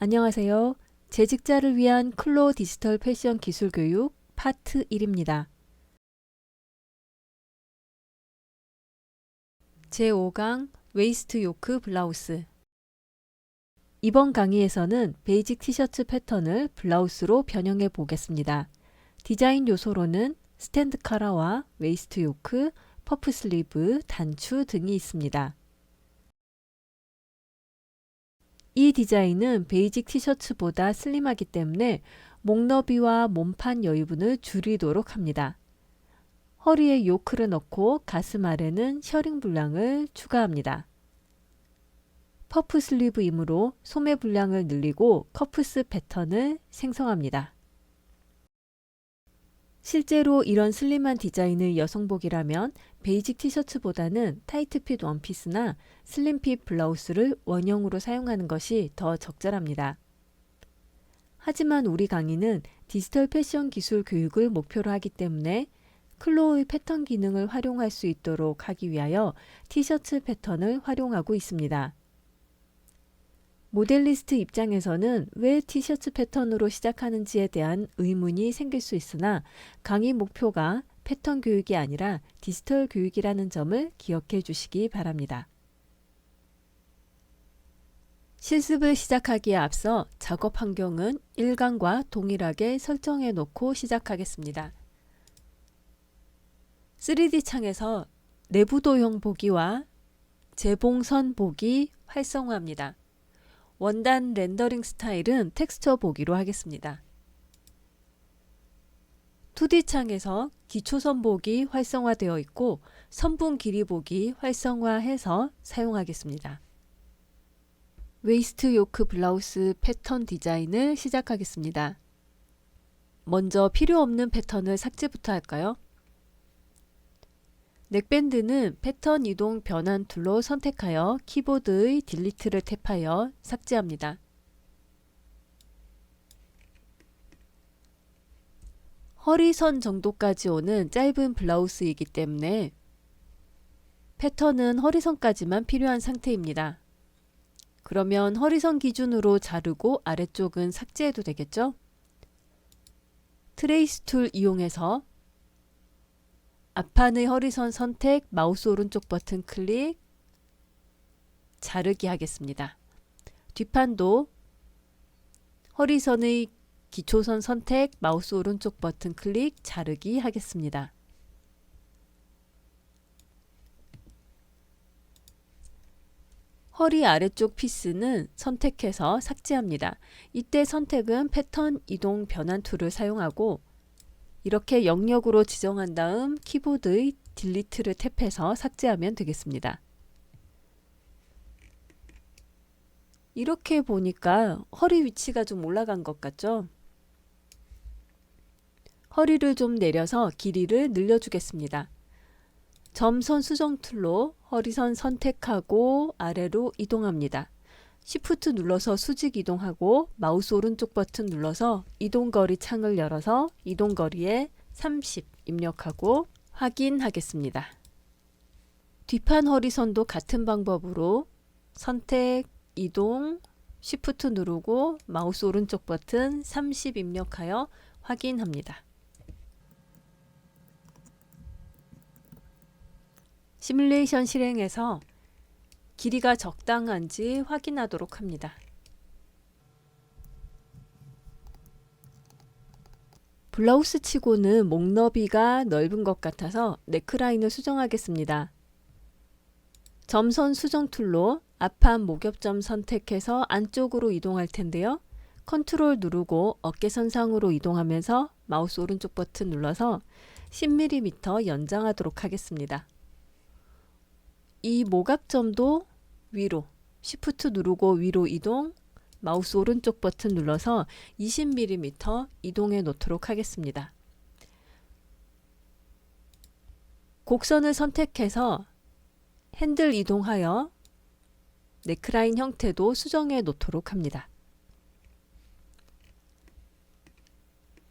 안녕하세요. 재직자를 위한 클로 디지털 패션 기술 교육 파트 1입니다. 제5강 웨이스트 요크 블라우스. 이번 강의에서는 베이직 티셔츠 패턴을 블라우스로 변형해 보겠습니다. 디자인 요소로는 스탠드 카라와 웨이스트 요크, 퍼프 슬리브, 단추 등이 있습니다. 이 디자인은 베이직 티셔츠보다 슬림하기 때문에 목 너비와 몸판 여유분을 줄이도록 합니다. 허리에 요크를 넣고 가슴 아래는 셔링 분량을 추가합니다. 퍼프 슬리브이므로 소매 분량을 늘리고 커프스 패턴을 생성합니다. 실제로 이런 슬림한 디자인의 여성복이라면 베이직 티셔츠보다는 타이트핏 원피스나 슬림핏 블라우스를 원형으로 사용하는 것이 더 적절합니다. 하지만 우리 강의는 디지털 패션 기술 교육을 목표로 하기 때문에 클로의 패턴 기능을 활용할 수 있도록 하기 위하여 티셔츠 패턴을 활용하고 있습니다. 모델리스트 입장에서는 왜 티셔츠 패턴으로 시작하는지에 대한 의문이 생길 수 있으나 강의 목표가 패턴 교육이 아니라 디지털 교육이라는 점을 기억해 주시기 바랍니다. 실습을 시작하기에 앞서 작업 환경은 1강과 동일하게 설정해 놓고 시작하겠습니다. 3D 창에서 내부 도형 보기와 재봉선 보기 활성화합니다. 원단 렌더링 스타일은 텍스처 보기로 하겠습니다. 2D 창에서 기초선 보기 활성화되어 있고 선분 길이 보기 활성화해서 사용하겠습니다. 웨이스트 요크 블라우스 패턴 디자인을 시작하겠습니다. 먼저 필요 없는 패턴을 삭제부터 할까요? 넥밴드는 패턴 이동 변환 툴로 선택하여 키보드의 딜리트를 탭하여 삭제합니다. 허리선 정도까지 오는 짧은 블라우스이기 때문에 패턴은 허리선까지만 필요한 상태입니다. 그러면 허리선 기준으로 자르고 아래쪽은 삭제해도 되겠죠? 트레이스 툴 이용해서 앞판의 허리선 선택, 마우스 오른쪽 버튼 클릭, 자르기 하겠습니다. 뒷판도 허리선의 기초선 선택, 마우스 오른쪽 버튼 클릭, 자르기 하겠습니다. 허리 아래쪽 피스는 선택해서 삭제합니다. 이때 선택은 패턴 이동 변환 툴을 사용하고 이렇게 영역으로 지정한 다음 키보드의 딜리트를 탭해서 삭제하면 되겠습니다. 이렇게 보니까 허리 위치가 좀 올라간 것 같죠? 허리를 좀 내려서 길이를 늘려주겠습니다. 점선 수정 툴로 허리선 선택하고 아래로 이동합니다. Shift 눌러서 수직 이동하고 마우스 오른쪽 버튼 눌러서 이동거리 창을 열어서 이동거리에 30 입력하고 확인하겠습니다. 뒷판 허리선도 같은 방법으로 선택, 이동, Shift 누르고 마우스 오른쪽 버튼 30 입력하여 확인합니다. 시뮬레이션 실행해서 길이가 적당한지 확인하도록 합니다. 블라우스 치고는 목 너비가 넓은 것 같아서 네크라인을 수정하겠습니다. 점선 수정 툴로 앞판 목엽점 선택해서 안쪽으로 이동할 텐데요. 컨트롤 누르고 어깨선상으로 이동하면서 마우스 오른쪽 버튼 눌러서 10mm 연장하도록 하겠습니다. 이 모각점도 위로 Shift 누르고 위로 이동, 마우스 오른쪽 버튼 눌러서 20mm 이동해 놓도록 하겠습니다. 곡선을 선택해서 핸들 이동하여 네크라인 형태도 수정해 놓도록 합니다.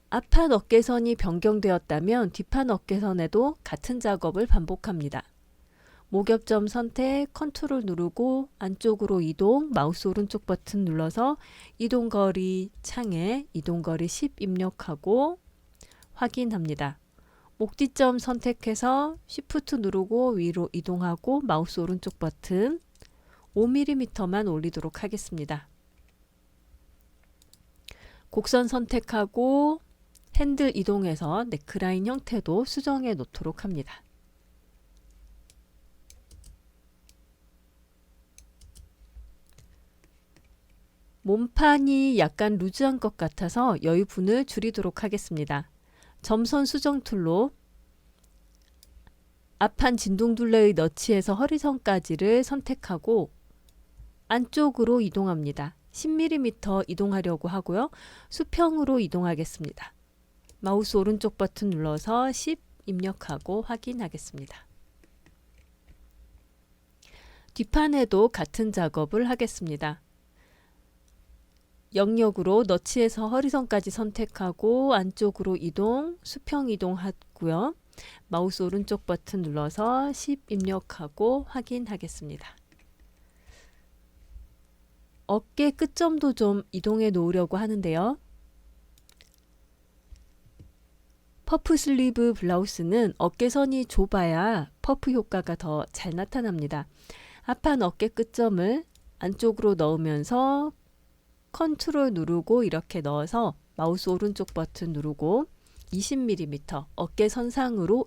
앞판 어깨선이 변경되었다면 뒷판 어깨선에도 같은 작업을 반복합니다. 목엽점 선택, 컨트롤 누르고 안쪽으로 이동, 마우스 오른쪽 버튼 눌러서 이동거리 창에 이동거리 10 입력하고 확인합니다. 목뒤점 선택해서 Shift 누르고 위로 이동하고 마우스 오른쪽 버튼 5mm만 올리도록 하겠습니다. 곡선 선택하고 핸들 이동해서 네크라인 형태도 수정해 놓도록 합니다. 몸판이 약간 루즈한 것 같아서 여유분을 줄이도록 하겠습니다. 점선 수정 툴로 앞판 진동둘레의 너치에서 허리선까지를 선택하고 안쪽으로 이동합니다. 10mm 이동하려고 하고요. 수평으로 이동하겠습니다. 마우스 오른쪽 버튼 눌러서 10 입력하고 확인하겠습니다. 뒷판에도 같은 작업을 하겠습니다. 영역으로 너치에서 허리선까지 선택하고 안쪽으로 이동, 수평 이동하고요. 마우스 오른쪽 버튼 눌러서 10 입력하고 확인하겠습니다. 어깨 끝점도 좀 이동해 놓으려고 하는데요. 퍼프 슬리브 블라우스는 어깨선이 좁아야 퍼프 효과가 더 잘 나타납니다. 앞판 어깨 끝점을 안쪽으로 넣으면서 컨트롤 누르고 이렇게 넣어서 마우스 오른쪽 버튼 누르고 20mm 어깨 선상으로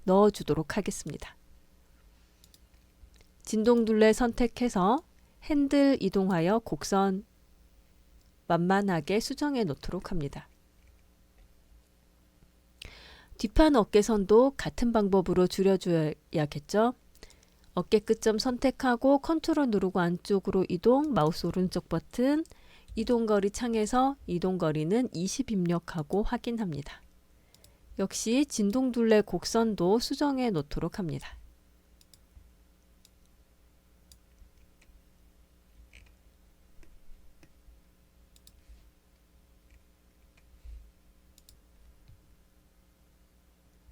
넣어주도록 하겠습니다. 진동둘레 선택해서 핸들 이동하여 곡선 만만하게 수정해 놓도록 합니다. 뒷판 어깨선도 같은 방법으로 줄여줘야겠죠. 어깨 끝점 선택하고 컨트롤 누르고 안쪽으로 이동, 마우스 오른쪽 버튼, 이동거리 창에서 이동거리는 20 입력하고 확인합니다. 역시 진동둘레 곡선도 수정해 놓도록 합니다.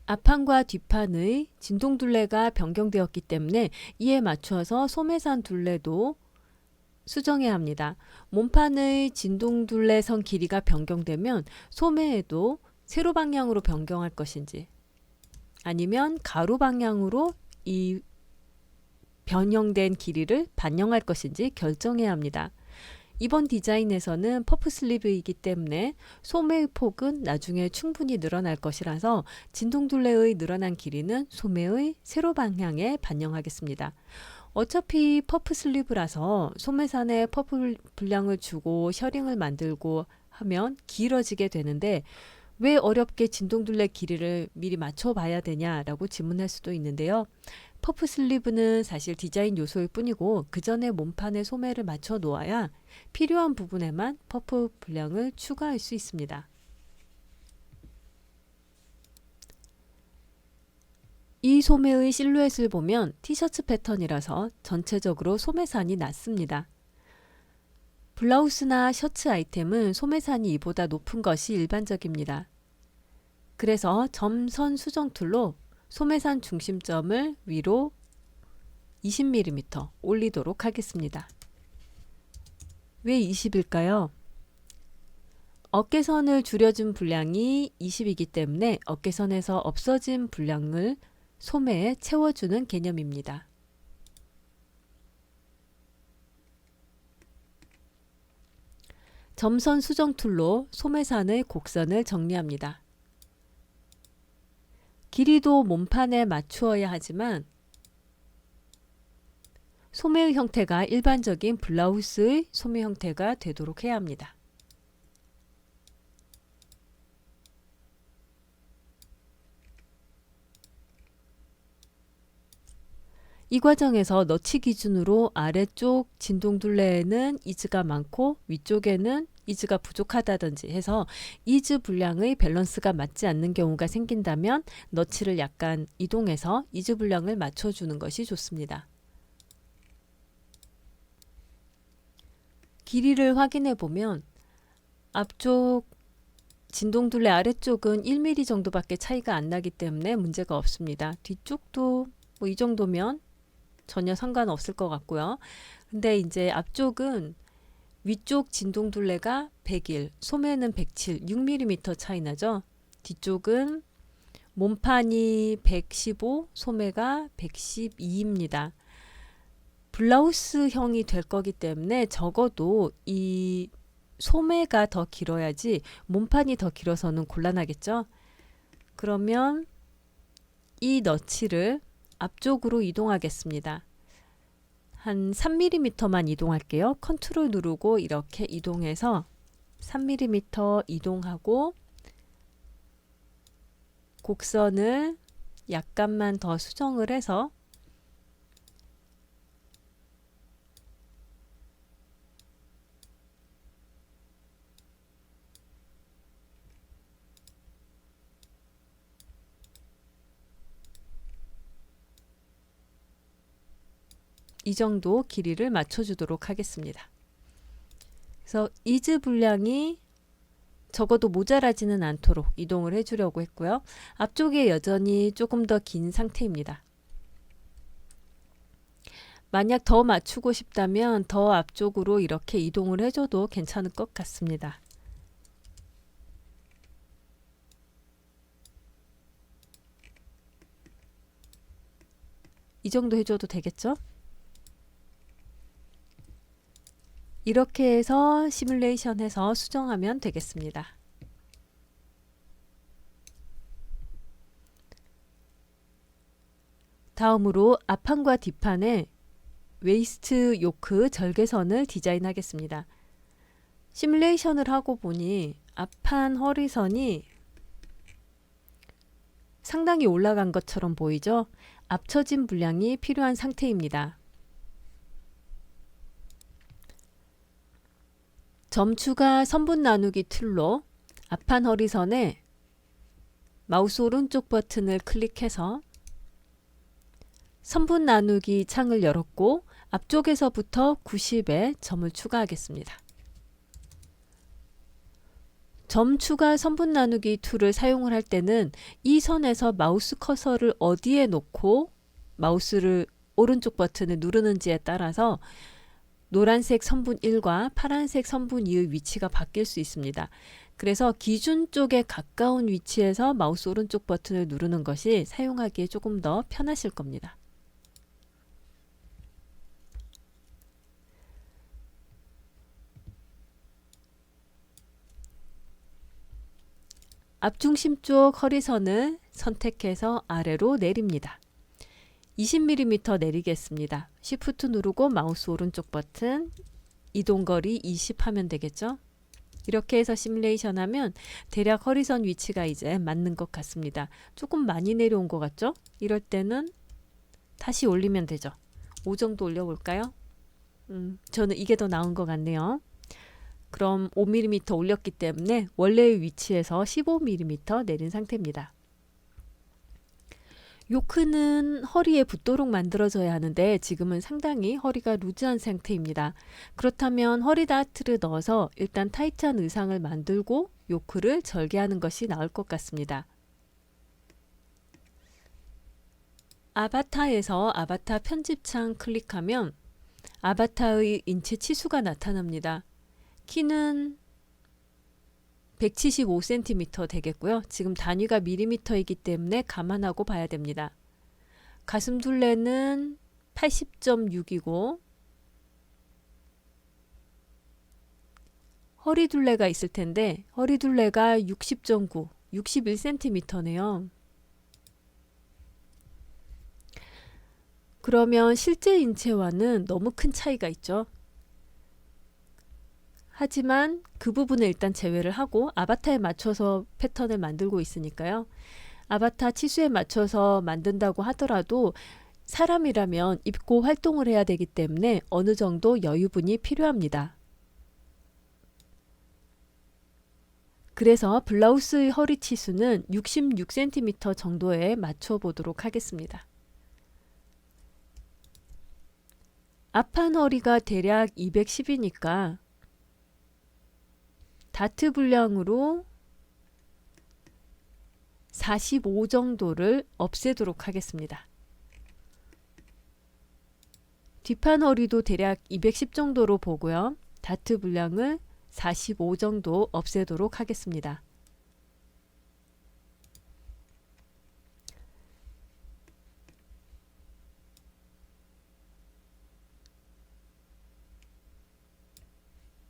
앞판과 뒷판의 진동둘레가 변경되었기 때문에 이에 맞춰서 소매산 둘레도 수정해야 합니다. 몸판의 진동둘레선 길이가 변경되면 소매에도 세로 방향으로 변경할 것인지 아니면 가로 방향으로 이 변형된 길이를 반영할 것인지 결정해야 합니다. 이번 디자인에서는 퍼프 슬리브이기 때문에 소매의 폭은 나중에 충분히 늘어날 것이라서 진동둘레의 늘어난 길이는 소매의 세로 방향에 반영하겠습니다. 어차피 퍼프 슬리브라서 소매산에 퍼프 분량을 주고 셔링을 만들고 하면 길어지게 되는데 왜 어렵게 진동둘레 길이를 미리 맞춰 봐야 되냐라고 질문할 수도 있는데요. 퍼프 슬리브는 사실 디자인 요소일 뿐이고 그 전에 몸판에 소매를 맞춰 놓아야 필요한 부분에만 퍼프 분량을 추가할 수 있습니다. 이 소매의 실루엣을 보면 티셔츠 패턴이라서 전체적으로 소매산이 낮습니다. 블라우스나 셔츠 아이템은 소매산이 이보다 높은 것이 일반적입니다. 그래서 점선 수정 툴로 소매산 중심점을 위로 20mm 올리도록 하겠습니다. 왜 20일까요? 어깨선을 줄여준 분량이 20이기 때문에 어깨선에서 없어진 분량을 소매에 채워주는 개념입니다. 점선 수정 툴로 소매산의 곡선을 정리합니다. 길이도 몸판에 맞추어야 하지만 소매의 형태가 일반적인 블라우스의 소매 형태가 되도록 해야 합니다. 이 과정에서 너치 기준으로 아래쪽 진동둘레에는 이즈가 많고 위쪽에는 이즈가 부족하다든지 해서 이즈 분량의 밸런스가 맞지 않는 경우가 생긴다면 너치를 약간 이동해서 이즈 분량을 맞춰주는 것이 좋습니다. 길이를 확인해 보면 앞쪽 진동둘레 아래쪽은 1mm 정도밖에 차이가 안 나기 때문에 문제가 없습니다. 뒤쪽도 뭐 이 정도면 전혀 상관없을 것 같고요. 근데 이제 앞쪽은 위쪽 진동 둘레가 101, 소매는 107, 6mm 차이 나죠. 뒤쪽은 몸판이 115, 소매가 112입니다. 블라우스형이 될 거기 때문에 적어도 이 소매가 더 길어야지 몸판이 더 길어서는 곤란하겠죠. 그러면 이 너치를 앞쪽으로 이동하겠습니다. 한 3mm만 이동할게요. 컨트롤 누르고 이렇게 이동해서 3mm 이동하고 곡선을 약간만 더 수정을 해서 이 정도 길이를 맞춰주도록 하겠습니다. 그래서 이즈 분량이 적어도 모자라지는 않도록 이동을 해주려고 했고요. 앞쪽에 여전히 조금 더 긴 상태입니다. 만약 더 맞추고 싶다면 더 앞쪽으로 이렇게 이동을 해줘도 괜찮을 것 같습니다. 이 정도 해줘도 되겠죠? 이렇게 해서 시뮬레이션해서 수정하면 되겠습니다. 다음으로 앞판과 뒷판에 웨이스트 요크 절개선을 디자인하겠습니다. 시뮬레이션을 하고 보니 앞판 허리선이 상당히 올라간 것처럼 보이죠? 앞처진 분량이 필요한 상태입니다. 점추가 선분 나누기 툴로 앞판 허리선에 마우스 오른쪽 버튼을 클릭해서 선분 나누기 창을 열었고 앞쪽에서부터 90에 점을 추가하겠습니다. 점 추가 선분 나누기 툴을 사용을 할 때는 이 선에서 마우스 커서를 어디에 놓고 마우스를 오른쪽 버튼을 누르는지에 따라서 노란색 선분 1과 파란색 선분 2의 위치가 바뀔 수 있습니다. 그래서 기준 쪽에 가까운 위치에서 마우스 오른쪽 버튼을 누르는 것이 사용하기에 조금 더 편하실 겁니다. 앞중심 쪽 허리선을 선택해서 아래로 내립니다. 20mm 내리겠습니다. Shift 누르고 마우스 오른쪽 버튼 이동거리 20 하면 되겠죠? 이렇게 해서 시뮬레이션 하면 대략 허리선 위치가 이제 맞는 것 같습니다. 조금 많이 내려온 것 같죠? 이럴 때는 다시 올리면 되죠. 5 정도 올려볼까요? 저는 이게 더 나은 것 같네요. 그럼 5mm 올렸기 때문에 원래의 위치에서 15mm 내린 상태입니다. 요크는 허리에 붙도록 만들어져야 하는데 지금은 상당히 허리가 루즈한 상태입니다. 그렇다면 허리 다트를 넣어서 일단 타이트한 의상을 만들고 요크를 절개하는 것이 나을 것 같습니다. 아바타에서 아바타 편집창 클릭하면 아바타의 인체 치수가 나타납니다. 키는 175cm 되겠고요. 지금 단위가 밀리미터이기 때문에 감안하고 봐야 됩니다. 가슴 둘레는 80.6이고 허리 둘레가 있을 텐데 허리 둘레가 60.9, 61cm네요. 그러면 실제 인체와는 너무 큰 차이가 있죠. 하지만 그 부분을 일단 제외를 하고 아바타에 맞춰서 패턴을 만들고 있으니까요. 아바타 치수에 맞춰서 만든다고 하더라도 사람이라면 입고 활동을 해야 되기 때문에 어느 정도 여유분이 필요합니다. 그래서 블라우스의 허리 치수는 66cm 정도에 맞춰 보도록 하겠습니다. 앞판 허리가 대략 210이니까 다트 분량으로 45 정도를 없애도록 하겠습니다. 뒷판 허리도 대략 210 정도로 보고요. 다트 분량을 45 정도 없애도록 하겠습니다.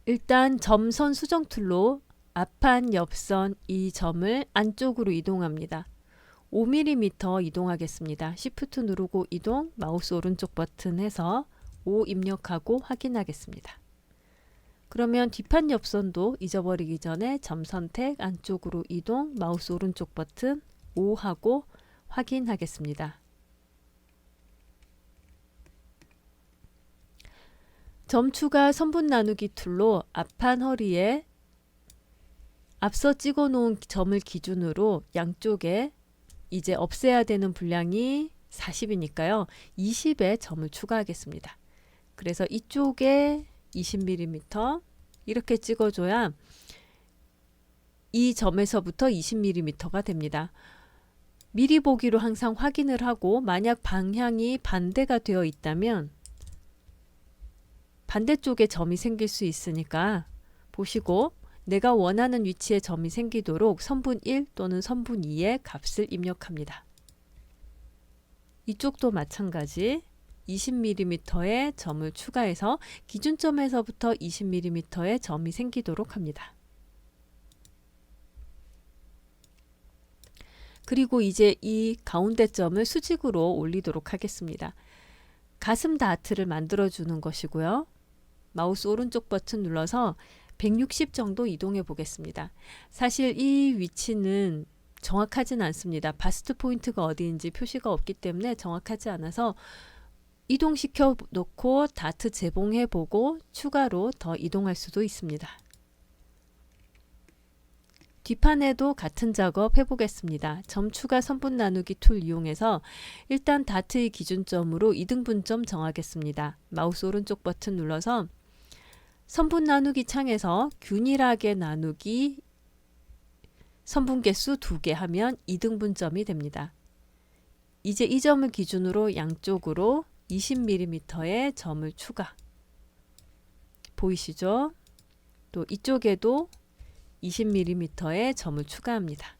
일단 점선 수정 툴로 앞판, 옆선 이 점을 안쪽으로 이동합니다. 5mm 이동하겠습니다. Shift 누르고 이동, 마우스 오른쪽 버튼 해서 5 입력하고 확인하겠습니다. 그러면 뒷판 옆선도 잊어버리기 전에 점 선택, 안쪽으로 이동, 마우스 오른쪽 버튼 5 하고 확인하겠습니다. 점 추가 선분 나누기 툴로 앞판 허리에 앞서 찍어 놓은 점을 기준으로 양쪽에 이제 없애야 되는 분량이 40이니까요. 20의 점을 추가하겠습니다. 그래서 이쪽에 20mm 이렇게 찍어줘야 이 점에서부터 20mm가 됩니다. 미리 보기로 항상 확인을 하고 만약 방향이 반대가 되어 있다면 반대쪽에 점이 생길 수 있으니까 보시고 내가 원하는 위치에 점이 생기도록 선분 1 또는 선분 2의 값을 입력합니다. 이쪽도 마찬가지 20mm의 점을 추가해서 기준점에서부터 20mm의 점이 생기도록 합니다. 그리고 이제 이 가운데 점을 수직으로 올리도록 하겠습니다. 가슴 다트를 만들어 주는 것이고요. 마우스 오른쪽 버튼 눌러서 160 정도 이동해 보겠습니다. 사실 이 위치는 정확하진 않습니다. 바스트 포인트가 어디인지 표시가 없기 때문에 정확하지 않아서 이동시켜 놓고 다트 재봉해 보고 추가로 더 이동할 수도 있습니다. 뒷판에도 같은 작업 해보겠습니다. 점 추가 선분 나누기 툴 이용해서 일단 다트의 기준점으로 2등분점 정하겠습니다. 마우스 오른쪽 버튼 눌러서 선분 나누기 창에서 균일하게 나누기 선분 개수 2개 하면 2등분점이 됩니다. 이제 이 점을 기준으로 양쪽으로 20mm의 점을 추가. 보이시죠? 또 이쪽에도 20mm의 점을 추가합니다.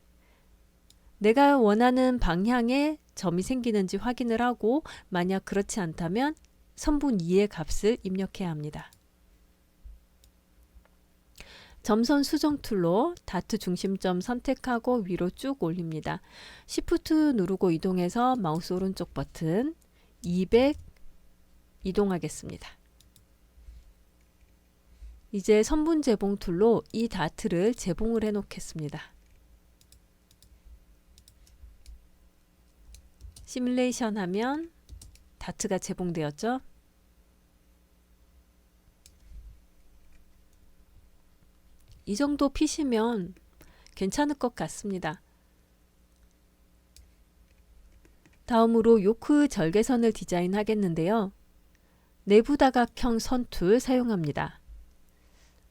내가 원하는 방향에 점이 생기는지 확인을 하고 만약 그렇지 않다면 선분 2의 값을 입력해야 합니다. 점선 수정 툴로 다트 중심점 선택하고 위로 쭉 올립니다. Shift 누르고 이동해서 마우스 오른쪽 버튼 200 이동하겠습니다. 이제 선분 재봉 툴로 이 다트를 재봉을 해 놓겠습니다. 시뮬레이션 하면 다트가 재봉되었죠? 이 정도 핏이면 괜찮을 것 같습니다. 다음으로 요크 절개선을 디자인하겠는데요. 내부 다각형 선 툴 사용합니다.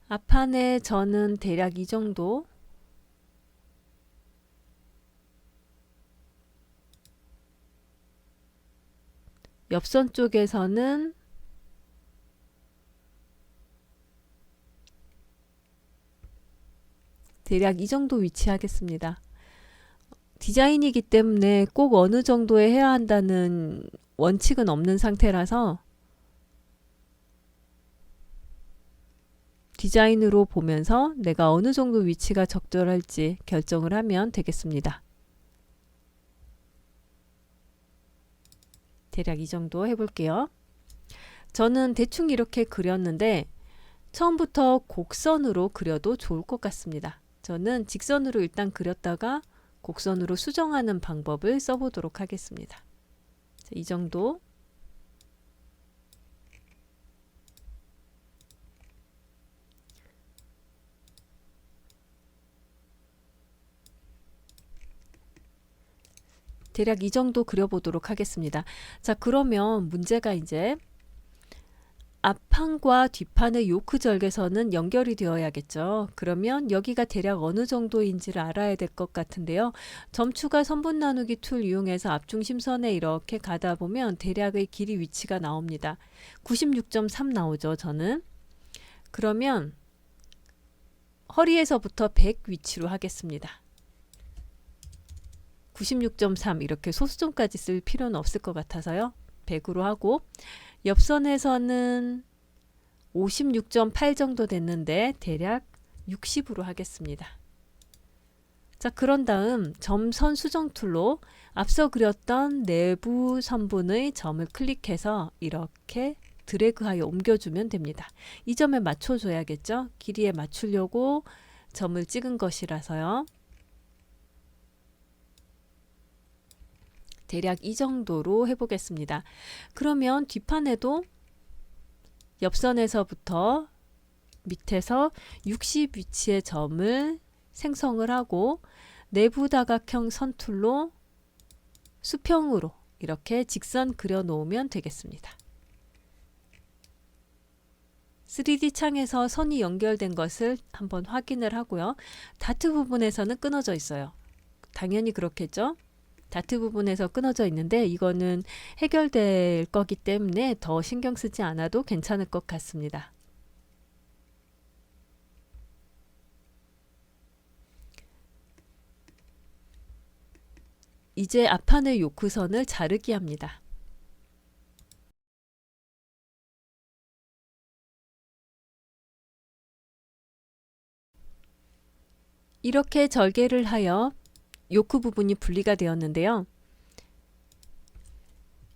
앞판에 저는 대략 이 정도, 옆선 쪽에서는 대략 이 정도 위치하겠습니다. 디자인이기 때문에 꼭 어느 정도에 해야 한다는 원칙은 없는 상태라서 디자인으로 보면서 내가 어느 정도 위치가 적절할지 결정을 하면 되겠습니다. 대략 이 정도 해볼게요. 저는 대충 이렇게 그렸는데 처음부터 곡선으로 그려도 좋을 것 같습니다. 저는 직선으로 일단 그렸다가 곡선으로 수정하는 방법을 써보도록 하겠습니다. 이 정도. 대략 이 정도 그려보도록 하겠습니다. 자, 그러면 문제가 이제 앞판과 뒷판의 요크 절개선은 연결이 되어야겠죠. 그러면 여기가 대략 어느 정도인지를 알아야 될 것 같은데요. 점추가 선분 나누기 툴 이용해서 앞중심선에 이렇게 가다 보면 대략의 길이 위치가 나옵니다. 96.3 나오죠, 저는. 그러면 허리에서부터 100 위치로 하겠습니다. 96.3 이렇게 소수점까지 쓸 필요는 없을 것 같아서요. 100으로 하고 옆선에서는 56.8 정도 됐는데 대략 60으로 하겠습니다. 자, 그런 다음 점선 수정 툴로 앞서 그렸던 내부 선분의 점을 클릭해서 이렇게 드래그하여 옮겨주면 됩니다. 이 점에 맞춰줘야겠죠? 길이에 맞추려고 점을 찍은 것이라서요. 대략 이 정도로 해보겠습니다. 그러면 뒷판에도 옆선에서부터 밑에서 60 위치의 점을 생성을 하고 내부 다각형 선툴로 수평으로 이렇게 직선 그려 놓으면 되겠습니다. 3D 창에서 선이 연결된 것을 한번 확인을 하고요. 다트 부분에서는 끊어져 있어요. 당연히 그렇겠죠? 다트 부분에서 끊어져 있는데 이거는 해결될 거기 때문에 더 신경 쓰지 않아도 괜찮을 것 같습니다. 이제 앞판의 요크선을 자르기 합니다. 이렇게 절개를 하여 요크 부분이 분리가 되었는데요.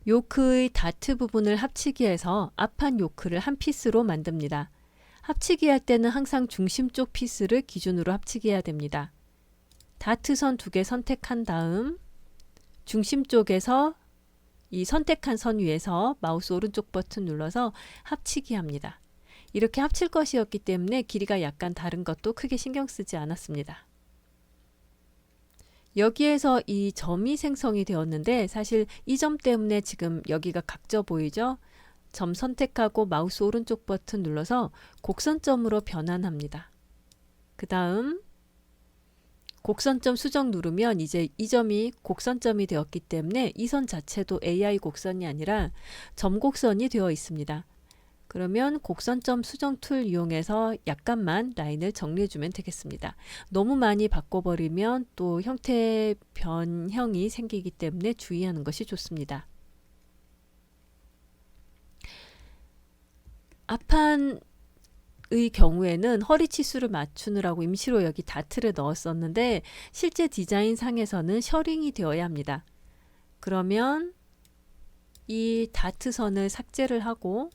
요크의 다트 부분을 합치기 해서 앞판 요크를 한 피스로 만듭니다. 합치기 할 때는 항상 중심 쪽 피스를 기준으로 합치기 해야 됩니다. 다트선 2개 선택한 다음 중심 쪽에서 이 선택한 선 위에서 마우스 오른쪽 버튼 눌러서 합치기 합니다. 이렇게 합칠 것이었기 때문에 길이가 약간 다른 것도 크게 신경 쓰지 않았습니다. 여기에서 이 점이 생성이 되었는데 사실 이 점 때문에 지금 여기가 각져 보이죠? 점 선택하고 마우스 오른쪽 버튼 눌러서 곡선점으로 변환합니다. 그 다음 곡선점 수정 누르면 이제 이 점이 곡선점이 되었기 때문에 이 선 자체도 AI 곡선이 아니라 점곡선이 되어 있습니다. 그러면 곡선점 수정 툴 이용해서 약간만 라인을 정리해 주면 되겠습니다. 너무 많이 바꿔버리면 또 형태 변형이 생기기 때문에 주의하는 것이 좋습니다. 앞판의 경우에는 허리 치수를 맞추느라고 임시로 여기 다트를 넣었었는데 실제 디자인 상에서는 셔링이 되어야 합니다. 그러면 이 다트 선을 삭제를 하고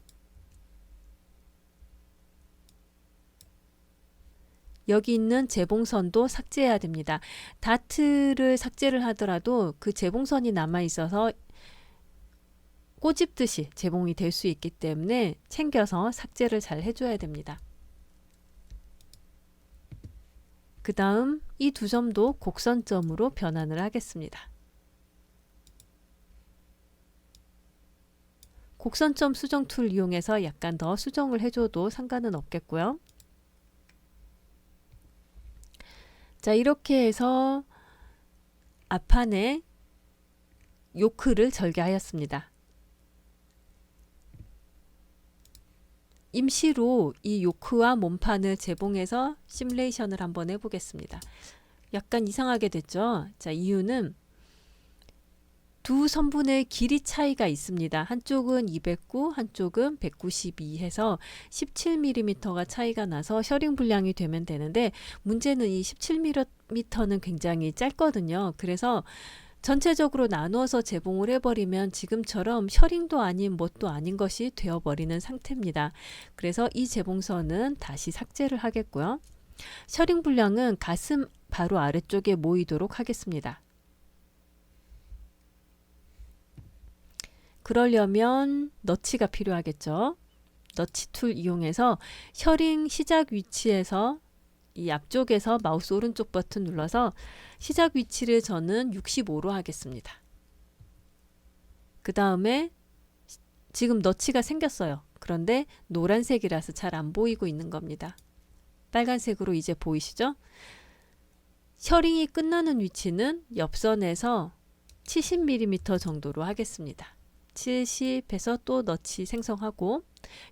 여기 있는 재봉선도 삭제해야 됩니다. 다트를 삭제를 하더라도 그 재봉선이 남아 있어서 꼬집듯이 재봉이 될 수 있기 때문에 챙겨서 삭제를 잘 해줘야 됩니다. 그 다음 이 두 점도 곡선점으로 변환을 하겠습니다. 곡선점 수정 툴 이용해서 약간 더 수정을 해줘도 상관은 없겠고요. 자, 이렇게 해서 앞판에 요크를 절개하였습니다. 임시로 이 요크와 몸판을 재봉해서 시뮬레이션을 한번 해보겠습니다. 약간 이상하게 됐죠? 자, 이유는 두 선분의 길이 차이가 있습니다. 한쪽은 209, 한쪽은 192 해서 17mm가 차이가 나서 셔링 분량이 되면 되는데 문제는 이 17mm는 굉장히 짧거든요. 그래서 전체적으로 나누어서 재봉을 해버리면 지금처럼 셔링도 아닌 뭣도 아닌 것이 되어버리는 상태입니다. 그래서 이 재봉선은 다시 삭제를 하겠고요. 셔링 분량은 가슴 바로 아래쪽에 모이도록 하겠습니다. 그러려면 너치가 필요하겠죠. 너치 툴 이용해서 셔링 시작 위치에서 이 앞쪽에서 마우스 오른쪽 버튼 눌러서 시작 위치를 저는 65로 하겠습니다. 그 다음에 지금 너치가 생겼어요. 그런데 노란색이라서 잘 안 보이고 있는 겁니다. 빨간색으로 이제 보이시죠? 셔링이 끝나는 위치는 옆선에서 70mm 정도로 하겠습니다. 70에서 또 너치 생성하고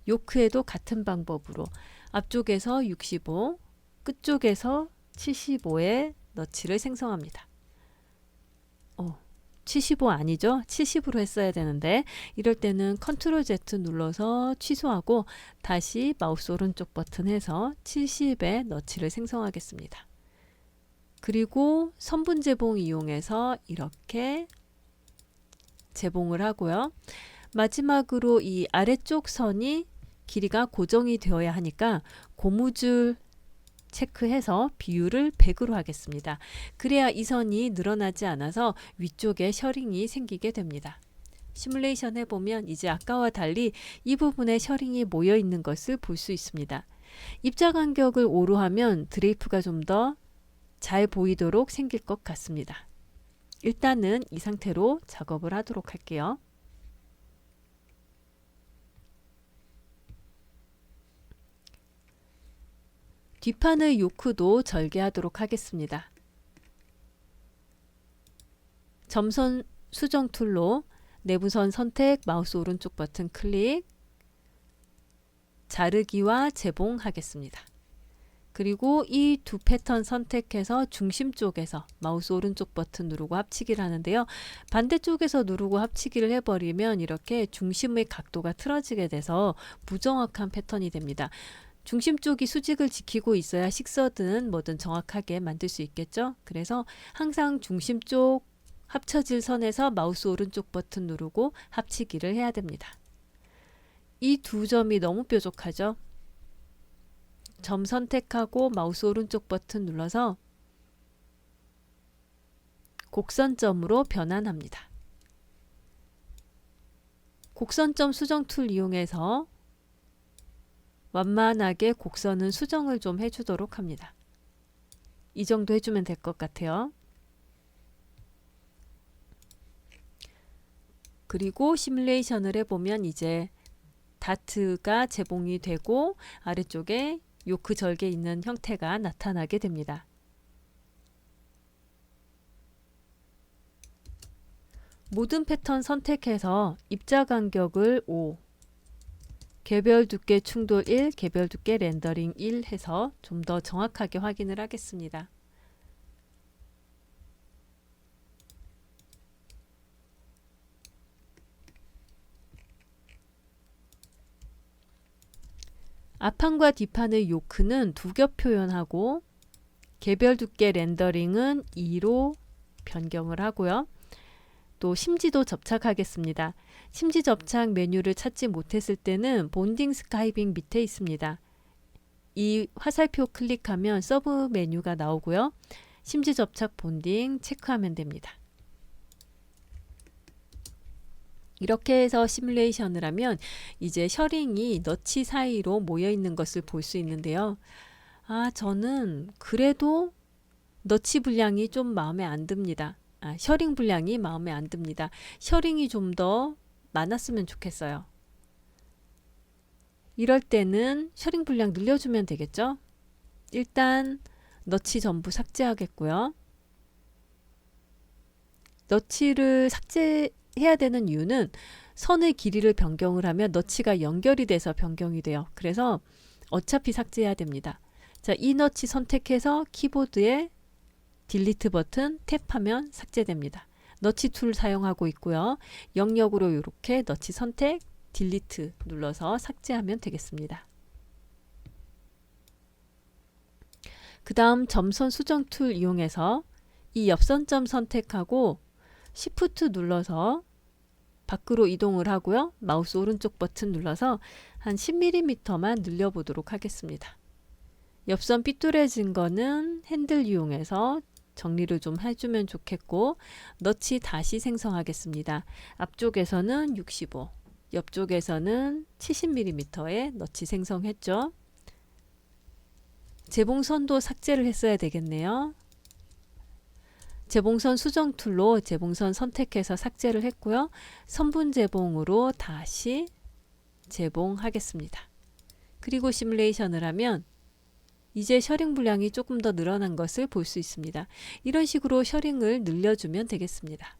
요크에도 같은 방법으로 앞쪽에서 65, 끝쪽에서 75의 너치를 생성합니다. 75 아니죠? 70으로 했어야 되는데 이럴 때는 컨트롤 Z 눌러서 취소하고 다시 마우스 오른쪽 버튼 해서 70의 너치를 생성하겠습니다. 그리고 선분 재봉 이용해서 이렇게 재봉을 하고요. 마지막으로 이 아래쪽 선이 길이가 고정이 되어야 하니까 고무줄 체크해서 비율을 100으로 하겠습니다. 그래야 이 선이 늘어나지 않아서 위쪽에 셔링이 생기게 됩니다. 시뮬레이션 해보면 이제 아까와 달리 이 부분에 셔링이 모여 있는 것을 볼 수 있습니다. 입자 간격을 5로 하면 드레이프가 좀 더 잘 보이도록 생길 것 같습니다. 일단은 이 상태로 작업을 하도록 할게요. 뒷판의 요크도 절개하도록 하겠습니다. 점선 수정 툴로 내부선 선택, 마우스 오른쪽 버튼 클릭, 자르기와 재봉하겠습니다. 그리고 이 두 패턴 선택해서 중심 쪽에서 마우스 오른쪽 버튼 누르고 합치기를 하는데요. 반대쪽에서 누르고 합치기를 해버리면 이렇게 중심의 각도가 틀어지게 돼서 부정확한 패턴이 됩니다. 중심 쪽이 수직을 지키고 있어야 식서든 뭐든 정확하게 만들 수 있겠죠. 그래서 항상 중심 쪽 합쳐질 선에서 마우스 오른쪽 버튼 누르고 합치기를 해야 됩니다. 이 두 점이 너무 뾰족하죠. 점 선택하고 마우스 오른쪽 버튼 눌러서 곡선점으로 변환합니다. 곡선점 수정 툴 이용해서 완만하게 곡선은 수정을 좀 해주도록 합니다. 이 정도 해주면 될 것 같아요. 그리고 시뮬레이션을 해보면 이제 다트가 재봉이 되고 아래쪽에 요크 절개 있는 형태가 나타나게 됩니다. 모든 패턴 선택해서 입자 간격을 5, 개별 두께 충돌 1, 개별 두께 렌더링 1 해서 좀 더 정확하게 확인을 하겠습니다. 앞판과 뒷판의 요크는 두 겹 표현하고 개별 두께 렌더링은 2로 변경을 하고요. 또 심지도 접착하겠습니다. 심지 접착 메뉴를 찾지 못했을 때는 본딩 스카이빙 밑에 있습니다. 이 화살표 클릭하면 서브 메뉴가 나오고요. 심지 접착 본딩 체크하면 됩니다. 이렇게 해서 시뮬레이션을 하면 이제 셔링이 너치 사이로 모여 있는 것을 볼 수 있는데요. 저는 그래도 너치 분량이 좀 마음에 안 듭니다. 셔링 분량이 마음에 안 듭니다. 셔링이 좀 더 많았으면 좋겠어요. 이럴 때는 셔링 분량 늘려주면 되겠죠? 일단 너치 전부 삭제하겠고요. 너치를 삭제해야 되는 이유는 선의 길이를 변경을 하면 너치가 연결이 돼서 변경이 돼요. 그래서 어차피 삭제해야 됩니다. 자, 이 너치 선택해서 키보드에 딜리트 버튼 탭하면 삭제됩니다. 너치 툴 사용하고 있고요. 영역으로 이렇게 너치 선택, 딜리트 눌러서 삭제하면 되겠습니다. 그 다음 점선 수정 툴 이용해서 이 옆선점 선택하고 Shift 눌러서 밖으로 이동을 하고요. 마우스 오른쪽 버튼 눌러서 한 10mm만 늘려보도록 하겠습니다. 옆선 삐뚤어진 거는 핸들 이용해서 정리를 좀 해주면 좋겠고 너치 다시 생성하겠습니다. 앞쪽에서는 65, 옆쪽에서는 70mm의 너치 생성했죠. 재봉선도 삭제를 했어야 되겠네요. 재봉선 수정 툴로 재봉선 선택해서 삭제를 했고요. 선분 재봉으로 다시 재봉하겠습니다. 그리고 시뮬레이션을 하면 이제 셔링 분량이 조금 더 늘어난 것을 볼 수 있습니다. 이런 식으로 셔링을 늘려주면 되겠습니다.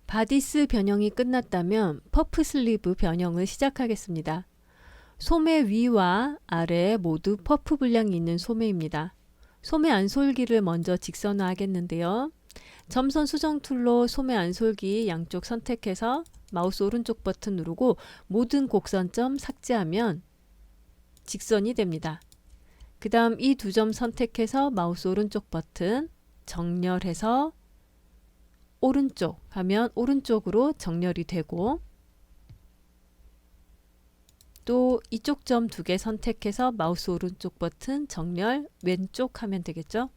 바디스 변형이 끝났다면 퍼프 슬리브 변형을 시작하겠습니다. 소매 위와 아래 모두 퍼프 분량이 있는 소매입니다. 소매 안솔기를 먼저 직선화 하겠는데요. 점선 수정 툴로 소매 안솔기 양쪽 선택해서 마우스 오른쪽 버튼 누르고 모든 곡선점 삭제하면 직선이 됩니다. 그 다음 이 두 점 선택해서 마우스 오른쪽 버튼 정렬해서 오른쪽 하면 오른쪽으로 정렬이 되고, 또 이쪽 점 두 개 선택해서 마우스 오른쪽 버튼 정렬 왼쪽 하면 되겠죠.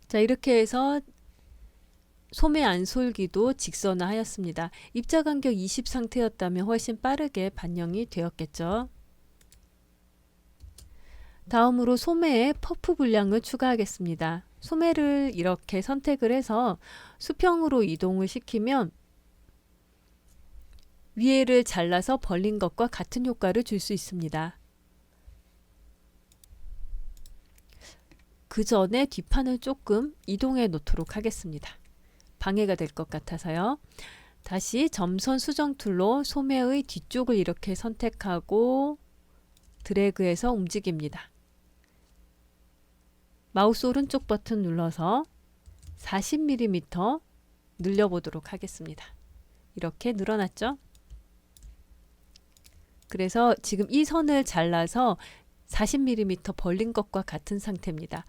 자, 이렇게 해서 소매 안솔기도 직선화 하였습니다. 입자 간격 20 상태였다면 훨씬 빠르게 반영이 되었겠죠. 다음으로 소매에 퍼프 분량을 추가하겠습니다. 소매를 이렇게 선택을 해서 수평으로 이동을 시키면 위에를 잘라서 벌린 것과 같은 효과를 줄 수 있습니다. 그 전에 뒷판을 조금 이동해 놓도록 하겠습니다. 방해가 될 것 같아서요. 다시 점선 수정 툴로 소매의 뒤쪽을 이렇게 선택하고 드래그해서 움직입니다. 마우스 오른쪽 버튼 눌러서 40mm 늘려보도록 하겠습니다. 이렇게 늘어났죠? 그래서 지금 이 선을 잘라서 40mm 벌린 것과 같은 상태입니다.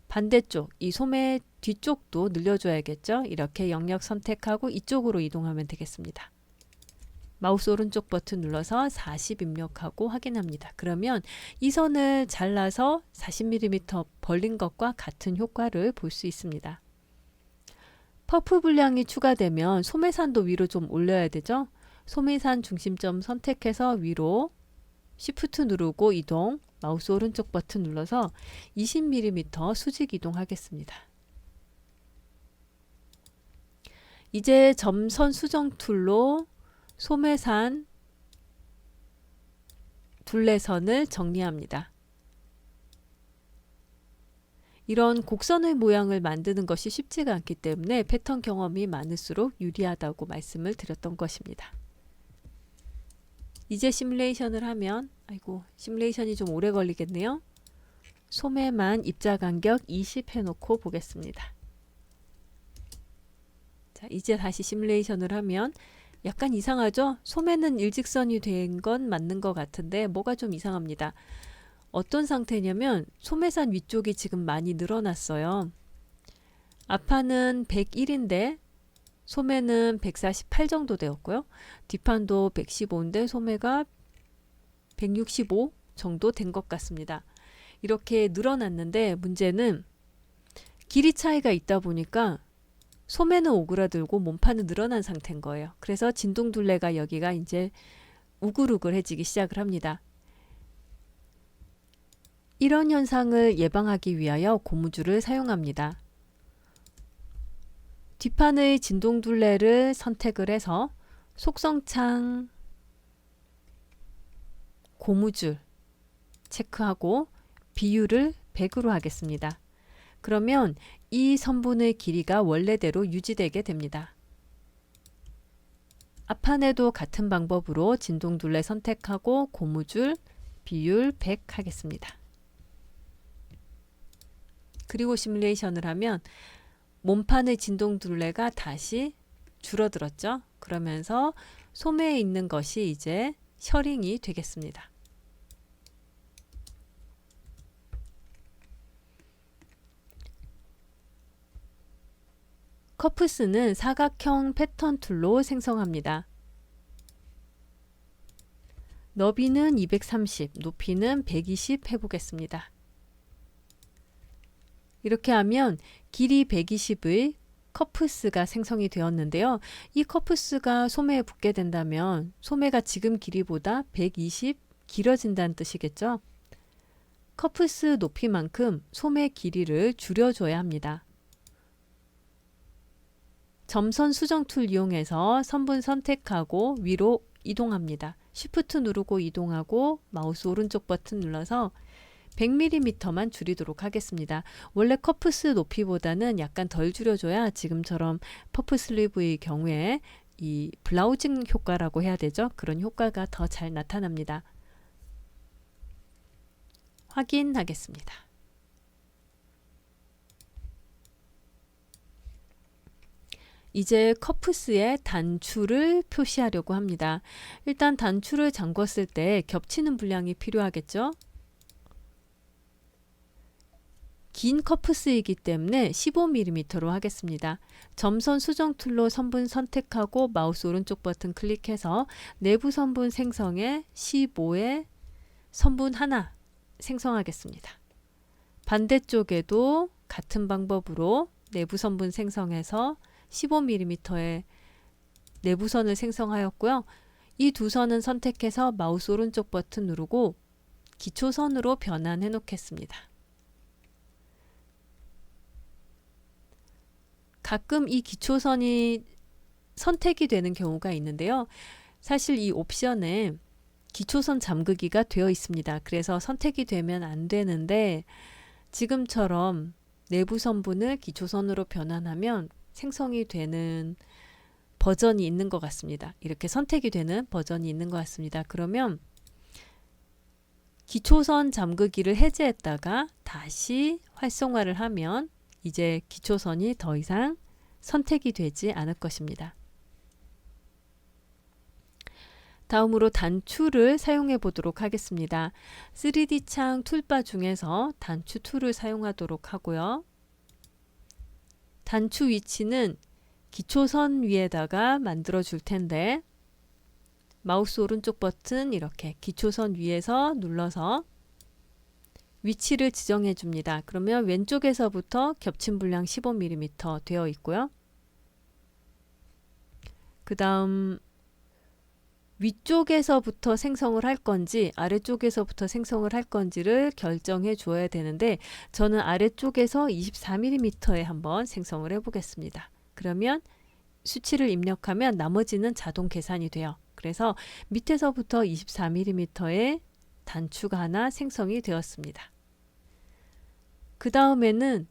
반대쪽, 이 소매 뒤쪽도 늘려줘야겠죠? 이렇게 영역 선택하고 이쪽으로 이동하면 되겠습니다. 마우스 오른쪽 버튼 눌러서 40 입력하고 확인합니다. 그러면 이 선을 잘라서 40mm 벌린 것과 같은 효과를 볼 수 있습니다. 퍼프 분량이 추가되면 소매산도 위로 좀 올려야 되죠? 소매산 중심점 선택해서 위로 Shift 누르고 이동, 마우스 오른쪽 버튼 눌러서 20mm 수직 이동하겠습니다. 이제 점선 수정 툴로 소매산 둘레선을 정리합니다. 이런 곡선의 모양을 만드는 것이 쉽지가 않기 때문에 패턴 경험이 많을수록 유리하다고 말씀을 드렸던 것입니다. 이제 시뮬레이션을 하면, 시뮬레이션이 좀 오래 걸리겠네요. 소매만 입자 간격 20 해놓고 보겠습니다. 자, 이제 다시 시뮬레이션을 하면 약간 이상하죠? 소매는 일직선이 된 건 맞는 것 같은데 뭐가 좀 이상합니다. 어떤 상태냐면 소매산 위쪽이 지금 많이 늘어났어요. 앞판은 101인데 소매는 148 정도 되었고요. 뒷판도 115인데 소매가 165 정도 된 것 같습니다. 이렇게 늘어났는데 문제는 길이 차이가 있다 보니까 소매는 오그라들고 몸판은 늘어난 상태인 거예요. 그래서 진동둘레가 여기가 이제 우글우글해지기 시작을 합니다. 이런 현상을 예방하기 위하여 고무줄을 사용합니다. 뒷판의 진동둘레를 선택을 해서 속성창 고무줄 체크하고 비율을 100으로 하겠습니다. 그러면 이 선분의 길이가 원래대로 유지되게 됩니다. 앞판에도 같은 방법으로 진동둘레 선택하고 고무줄 비율 100 하겠습니다. 그리고 시뮬레이션을 하면 몸판의 진동둘레가 다시 줄어들었죠. 그러면서 소매에 있는 것이 이제 셔링이 되겠습니다. 커프스는 사각형 패턴 툴로 생성합니다. 너비는 230, 높이는 120 해보겠습니다. 이렇게 하면 길이 120의 커프스가 생성이 되었는데요. 이 커프스가 소매에 붙게 된다면 소매가 지금 길이보다 120 길어진다는 뜻이겠죠. 커프스 높이만큼 소매 길이를 줄여줘야 합니다. 점선 수정 툴 이용해서 선분 선택하고 위로 이동합니다. Shift 누르고 이동하고 마우스 오른쪽 버튼 눌러서 100mm만 줄이도록 하겠습니다. 원래 커프스 높이보다는 약간 덜 줄여줘야 지금처럼 퍼프 슬리브의 경우에 이 블라우징 효과라고 해야 되죠. 그런 효과가 더 잘 나타납니다. 확인하겠습니다. 이제 커프스의 단추를 표시하려고 합니다. 일단 단추를 잠궜을 때 겹치는 분량이 필요하겠죠. 긴 커프스이기 때문에 15mm로 하겠습니다. 점선 수정 툴로 선분 선택하고 마우스 오른쪽 버튼 클릭해서 내부 선분 생성에 15에 선분 하나 생성하겠습니다. 반대쪽에도 같은 방법으로 내부 선분 생성해서 15mm의 내부선을 생성하였고요. 이 두 선은 선택해서 마우스 오른쪽 버튼 누르고 기초선으로 변환해 놓겠습니다. 가끔 이 기초선이 선택이 되는 경우가 있는데요. 사실 이 옵션에 기초선 잠그기가 되어 있습니다. 그래서 선택이 되면 안 되는데 지금처럼 내부 선분을 기초선으로 변환하면 생성이 되는 버전이 있는 것 같습니다. 이렇게 선택이 되는 버전이 있는 것 같습니다. 그러면 기초선 잠그기를 해제했다가 다시 활성화를 하면 이제 기초선이 더 이상 선택이 되지 않을 것입니다. 다음으로 단추를 사용해 보도록 하겠습니다. 3D 창 툴바 중에서 단추 툴을 사용하도록 하고요. 단추 위치는 기초선 위에다가 만들어 줄 텐데 마우스 오른쪽 버튼 이렇게 기초선 위에서 눌러서 위치를 지정해 줍니다. 그러면 왼쪽에서부터 겹친 분량 15mm 되어 있고요. 그 다음 위쪽에서부터 생성을 할 건지 아래쪽에서부터 생성을 할 건지를 결정해 줘야 되는데 저는 아래쪽에서 24mm에 한번 생성을 해 보겠습니다. 그러면 수치를 입력하면 나머지는 자동 계산이 돼요. 그래서 밑에서부터 24mm의 단추가 하나 생성이 되었습니다. 그 다음에는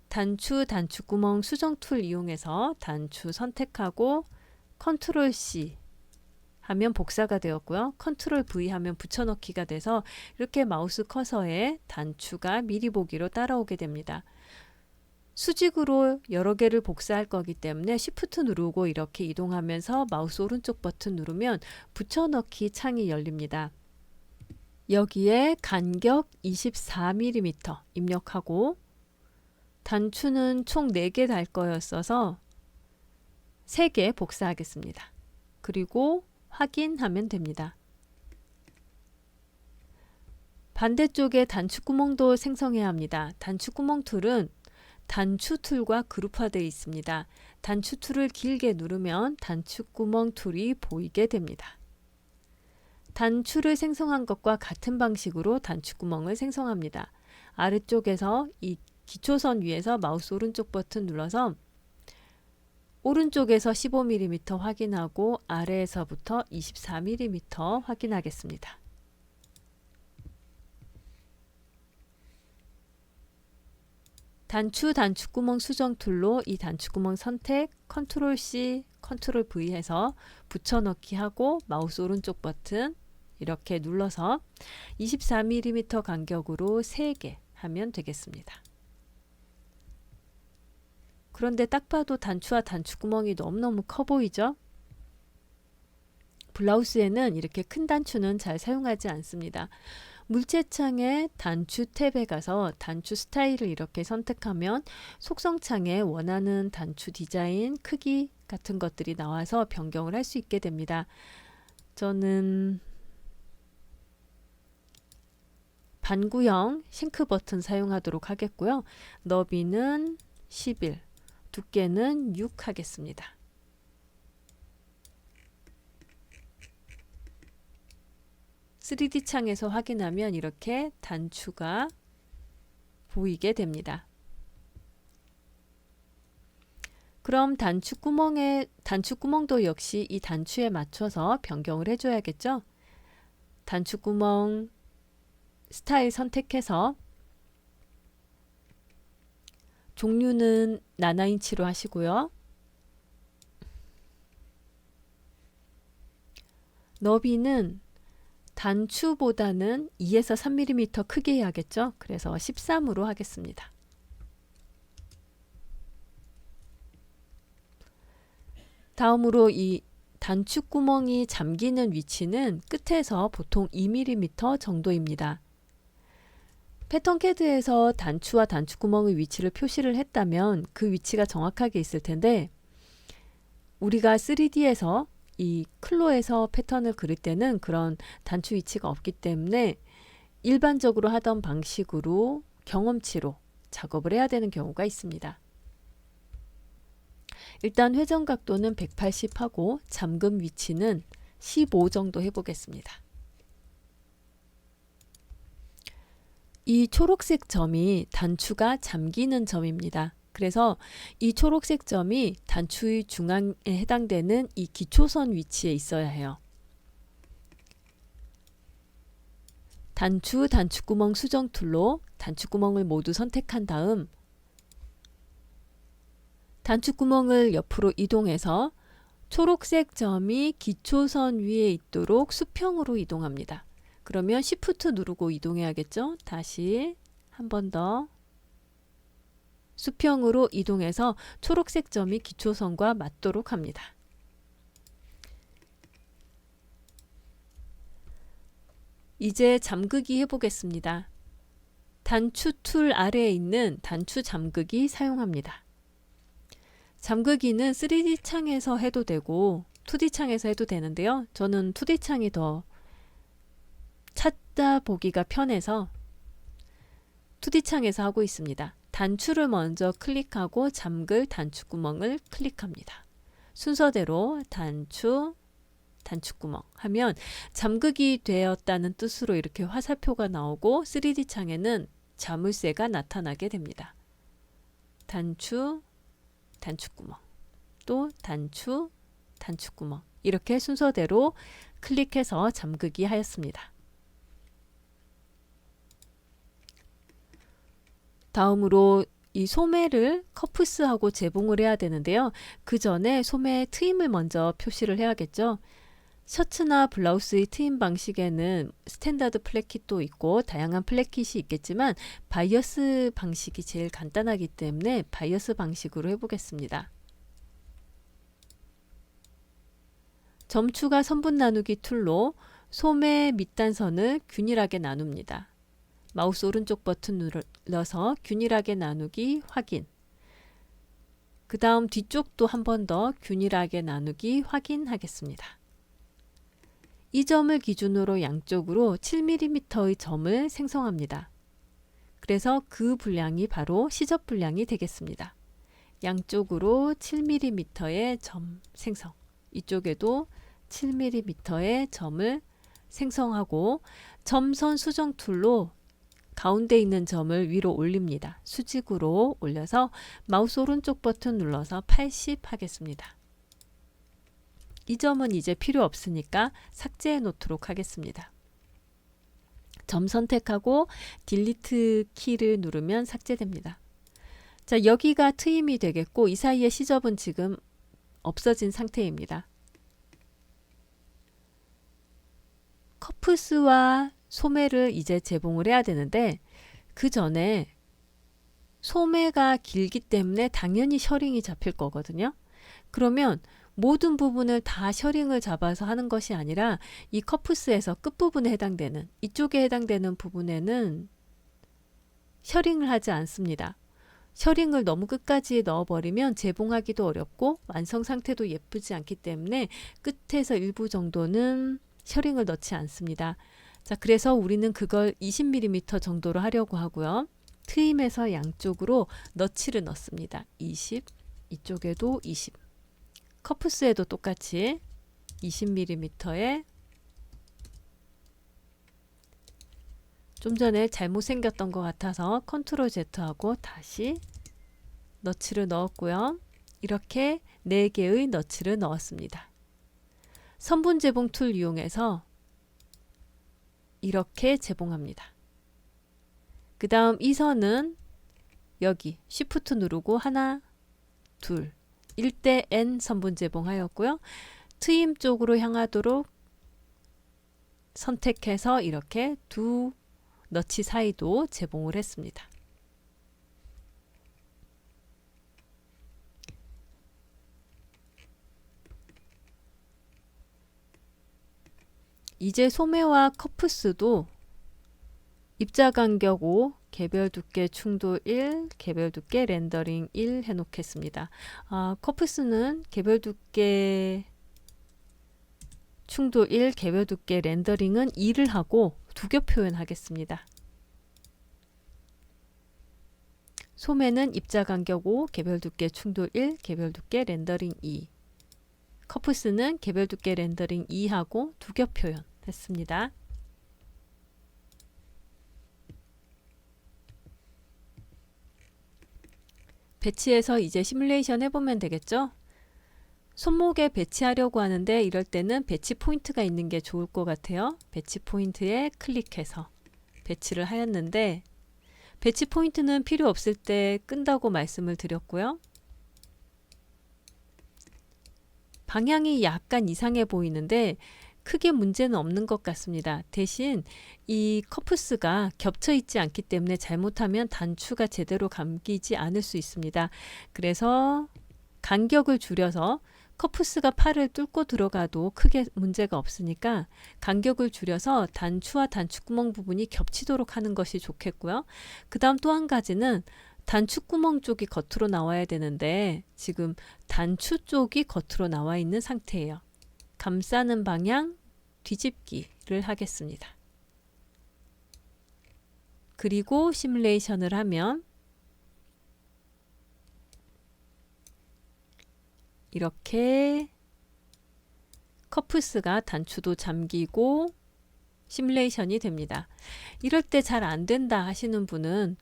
단추구멍 수정 툴 이용해서 단추 선택하고 컨트롤 C 하면 복사가 되었고요. 컨트롤 V 하면 붙여넣기가 돼서 이렇게 마우스 커서에 단추가 미리 보기로 따라오게 됩니다. 수직으로 여러 개를 복사할 거기 때문에 Shift 누르고 이렇게 이동하면서 마우스 오른쪽 버튼 누르면 붙여넣기 창이 열립니다. 여기에 간격 24mm 입력하고 단추는 총 4개 달 거였어서 3개 복사하겠습니다. 그리고 확인하면 됩니다. 반대쪽에 단추구멍도 생성해야 합니다. 단추구멍 툴은 단추 툴과 그룹화되어 있습니다. 단추 툴을 길게 누르면 단추구멍 툴이 보이게 됩니다. 단추를 생성한 것과 같은 방식으로 단추구멍을 생성합니다. 아래쪽에서 이 기초선 위에서 마우스 오른쪽 버튼 눌러서 오른쪽에서 15mm 확인하고 아래에서부터 24mm 확인하겠습니다. 단추구멍 수정 툴로 이 단추구멍 선택, 컨트롤 C, 컨트롤 V 해서 붙여넣기 하고 마우스 오른쪽 버튼 이렇게 눌러서 24mm 간격으로 3개 하면 되겠습니다. 그런데 딱 봐도 단추와 단추구멍이 너무너무 커 보이죠? 블라우스에는 이렇게 큰 단추는 잘 사용하지 않습니다. 물체창에 단추 탭에 가서 단추 스타일을 이렇게 선택하면 속성창에 원하는 단추 디자인, 크기 같은 것들이 나와서 변경을 할 수 있게 됩니다. 저는 반구형 싱크 버튼 사용하도록 하겠고요. 너비는 11, 두께는 6 하겠습니다. (3D) 창에서 확인하면 이렇게 단추가 보이게 됩니다. 그럼 단추구멍도 역시 이 단추에 맞춰서 변경을 해줘야겠죠? 단추구멍 스타일 선택해서 종류는 나나인치로 하시고요. 너비는 단추보다는 2에서 3mm 크게 해야겠죠? 그래서 13으로 하겠습니다. 다음으로 이 단추구멍이 잠기는 위치는 끝에서 보통 2mm 정도입니다. 패턴 캐드에서 단추와 단추구멍의 위치를 표시를 했다면 그 위치가 정확하게 있을 텐데 우리가 3D에서 이 클로에서 패턴을 그릴 때는 그런 단추 위치가 없기 때문에 일반적으로 하던 방식으로 경험치로 작업을 해야 되는 경우가 있습니다. 일단 회전 각도는 180 하고 잠금 위치는 15 정도 해보겠습니다. 이 초록색 점이 단추가 잠기는 점입니다. 그래서 이 초록색 점이 단추의 중앙에 해당되는 이 기초선 위치에 있어야 해요. 단추구멍 수정 툴로 단추구멍을 모두 선택한 다음 단추구멍을 옆으로 이동해서 초록색 점이 기초선 위에 있도록 수평으로 이동합니다. 그러면 Shift 누르고 이동해야겠죠? 다시 한 번 더 수평으로 이동해서 초록색 점이 기초선과 맞도록 합니다. 이제 잠그기 해보겠습니다. 단추 툴 아래에 있는 단추 잠그기 사용합니다. 잠그기는 3D 창에서 해도 되고 2D 창에서 해도 되는데요. 저는 2D 창이 더 찾아보기가 편해서 2D 창에서 하고 있습니다. 단추를 먼저 클릭하고 잠글 단추구멍을 클릭합니다. 순서대로 단추구멍 하면 잠그기 되었다는 뜻으로 이렇게 화살표가 나오고 3D 창에는 자물쇠가 나타나게 됩니다. 단추구멍 또 단추구멍 이렇게 순서대로 클릭해서 잠그기 하였습니다. 다음으로 이 소매를 커프스하고 재봉을 해야 되는데요. 그 전에 소매 트임을 먼저 표시를 해야겠죠. 셔츠나 블라우스의 트임 방식에는 스탠다드 플랫킷도 있고 다양한 플랫킷이 있겠지만 바이어스 방식이 제일 간단하기 때문에 바이어스 방식으로 해보겠습니다. 점추가 선분 나누기 툴로 소매 밑단선을 균일하게 나눕니다. 마우스 오른쪽 버튼 눌러서 균일하게 나누기 확인. 그 다음 뒤쪽도 한 번 더 균일하게 나누기 확인하겠습니다. 이 점을 기준으로 양쪽으로 7mm의 점을 생성합니다. 그래서 그 분량이 바로 시접 분량이 되겠습니다. 양쪽으로 7mm의 점 생성. 이쪽에도 7mm의 점을 생성하고 점선 수정 툴로 가운데 있는 점을 위로 올립니다. 수직으로 올려서 마우스 오른쪽 버튼 눌러서 80 하겠습니다. 이 점은 이제 필요 없으니까 삭제해 놓도록 하겠습니다. 점 선택하고 딜리트 키를 누르면 삭제됩니다. 자, 여기가 트임이 되겠고 이 사이에 시접은 지금 없어진 상태입니다. 커프스와 소매를 이제 재봉을 해야 되는데 그 전에 소매가 길기 때문에 당연히 셔링이 잡힐 거거든요. 그러면 모든 부분을 다 셔링을 잡아서 하는 것이 아니라 이 커프스에서 끝부분에 해당되는 이쪽에 해당되는 부분에는 셔링을 하지 않습니다. 셔링을 너무 끝까지 넣어버리면 재봉하기도 어렵고 완성 상태도 예쁘지 않기 때문에 끝에서 일부 정도는 셔링을 넣지 않습니다. 자, 그래서 우리는 그걸 20mm 정도로 하려고 하고요. 트임에서 양쪽으로 너치를 넣습니다. 20, 이쪽에도 20. 커프스에도 똑같이 20mm에 좀 전에 잘못 생겼던 것 같아서 컨트롤 Z하고 다시 너치를 넣었고요. 이렇게 4개의 너치를 넣었습니다. 선분 재봉 툴 이용해서 이렇게 재봉합니다. 그 다음 이 선은 여기 Shift 누르고 하나, 둘, 1대 N 선분 재봉하였고요. 트임 쪽으로 향하도록 선택해서 이렇게 두 너치 사이도 재봉을 했습니다. 이제 소매와 커프스도 입자 간격 5, 개별 두께 충돌 1, 개별 두께 렌더링 1 해놓겠습니다. 커프스는 개별 두께 충돌 1, 개별 두께 렌더링은 2를 하고 두 겹 표현하겠습니다. 소매는 입자 간격 5, 개별 두께 충돌 1, 개별 두께 렌더링 2. 커프스는 개별 두께 렌더링 2하고 두 겹 표현했습니다. 배치해서 이제 시뮬레이션 해보면 되겠죠? 손목에 배치하려고 하는데 이럴 때는 배치 포인트가 있는 게 좋을 것 같아요. 배치 포인트에 클릭해서 배치를 하였는데 배치 포인트는 필요 없을 때 끈다고 말씀을 드렸고요. 방향이 약간 이상해 보이는데 크게 문제는 없는 것 같습니다. 대신 이 커프스가 겹쳐 있지 않기 때문에 잘못하면 단추가 제대로 감기지 않을 수 있습니다. 그래서 간격을 줄여서 커프스가 팔을 뚫고 들어가도 크게 문제가 없으니까 간격을 줄여서 단추와 단추구멍 부분이 겹치도록 하는 것이 좋겠고요. 그 다음 또 한 가지는 단추구멍 쪽이 겉으로 나와야 되는데 지금 단추 쪽이 겉으로 나와 있는 상태예요. 감싸는 방향 뒤집기를 하겠습니다. 그리고 시뮬레이션을 하면 이렇게 커프스가 단추도 잠기고 시뮬레이션이 됩니다. 이럴 때 잘 안 된다 하시는 분은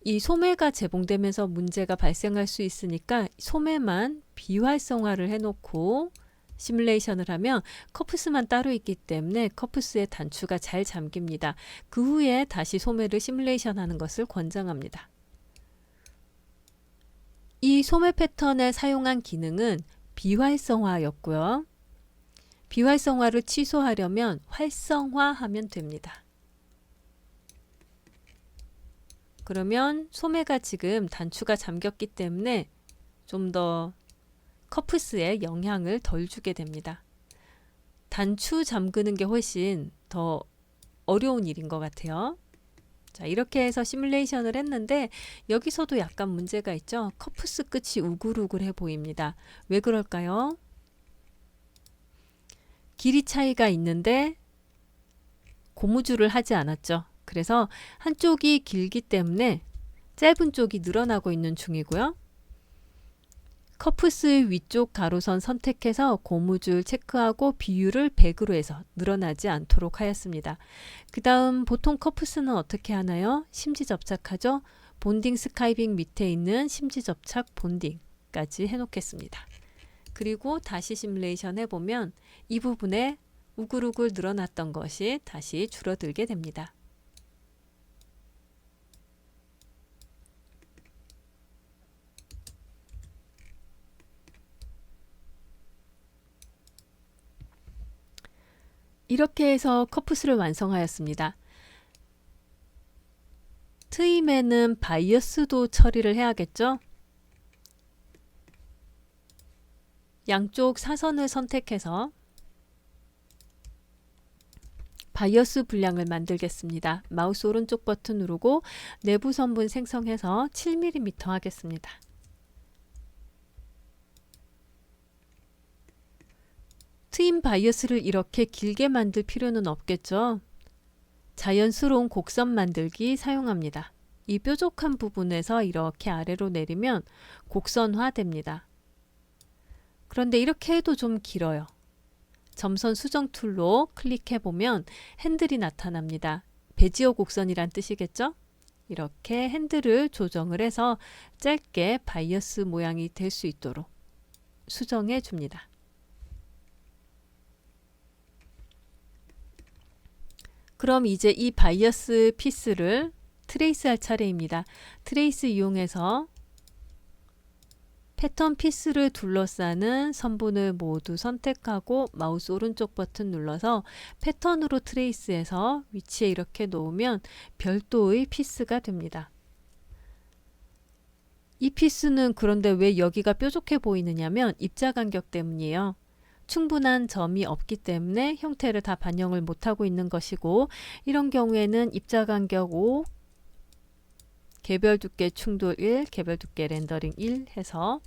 이 소매가 재봉되면서 문제가 발생할 수 있으니까 소매만 비활성화를 해놓고 시뮬레이션을 하면 커프스만 따로 있기 때문에 커프스의 단추가 잘 잠깁니다. 그 후에 다시 소매를 시뮬레이션 하는 것을 권장합니다. 이 소매 패턴에 사용한 기능은 비활성화였고요. 비활성화를 취소하려면 활성화하면 됩니다. 그러면 소매가 지금 단추가 잠겼기 때문에 좀 더 커프스에 영향을 덜 주게 됩니다. 단추 잠그는 게 훨씬 더 어려운 일인 것 같아요. 자, 이렇게 해서 시뮬레이션을 했는데 여기서도 약간 문제가 있죠. 커프스 끝이 우글우글해 보입니다. 왜 그럴까요? 길이 차이가 있는데 고무줄을 하지 않았죠. 그래서 한쪽이 길기 때문에 짧은 쪽이 늘어나고 있는 중이고요. 커프스 위쪽 가로선 선택해서 고무줄 체크하고 비율을 100으로 해서 늘어나지 않도록 하였습니다. 그 다음 보통 커프스는 어떻게 하나요? 심지 접착하죠. 본딩 스카이빙 밑에 있는 심지 접착 본딩까지 해놓겠습니다. 그리고 다시 시뮬레이션 해보면 이 부분에 우글우글 늘어났던 것이 다시 줄어들게 됩니다. 이렇게 해서 커프스를 완성하였습니다. 트임에는 바이어스도 처리를 해야겠죠? 양쪽 사선을 선택해서 바이어스 분량을 만들겠습니다. 마우스 오른쪽 버튼 누르고 내부 선분 생성해서 7mm 하겠습니다. 트임 바이어스를 이렇게 길게 만들 필요는 없겠죠. 자연스러운 곡선 만들기 사용합니다. 이 뾰족한 부분에서 이렇게 아래로 내리면 곡선화 됩니다. 그런데 이렇게 해도 좀 길어요. 점선 수정 툴로 클릭해 보면 핸들이 나타납니다. 베지어 곡선이란 뜻이겠죠? 이렇게 핸들을 조정을 해서 짧게 바이어스 모양이 될 수 있도록 수정해 줍니다. 그럼 이제 이 바이어스 피스를 트레이스 할 차례입니다. 트레이스 이용해서 패턴 피스를 둘러싸는 선분을 모두 선택하고 마우스 오른쪽 버튼 눌러서 패턴으로 트레이스해서 위치에 이렇게 놓으면 별도의 피스가 됩니다. 이 피스는 그런데 왜 여기가 뾰족해 보이느냐면 입자 간격 때문이에요. 충분한 점이 없기 때문에 형태를 다 반영을 못하고 있는 것이고, 이런 경우에는 입자 간격 5, 개별 두께 충돌 1, 개별 두께 렌더링 1 해서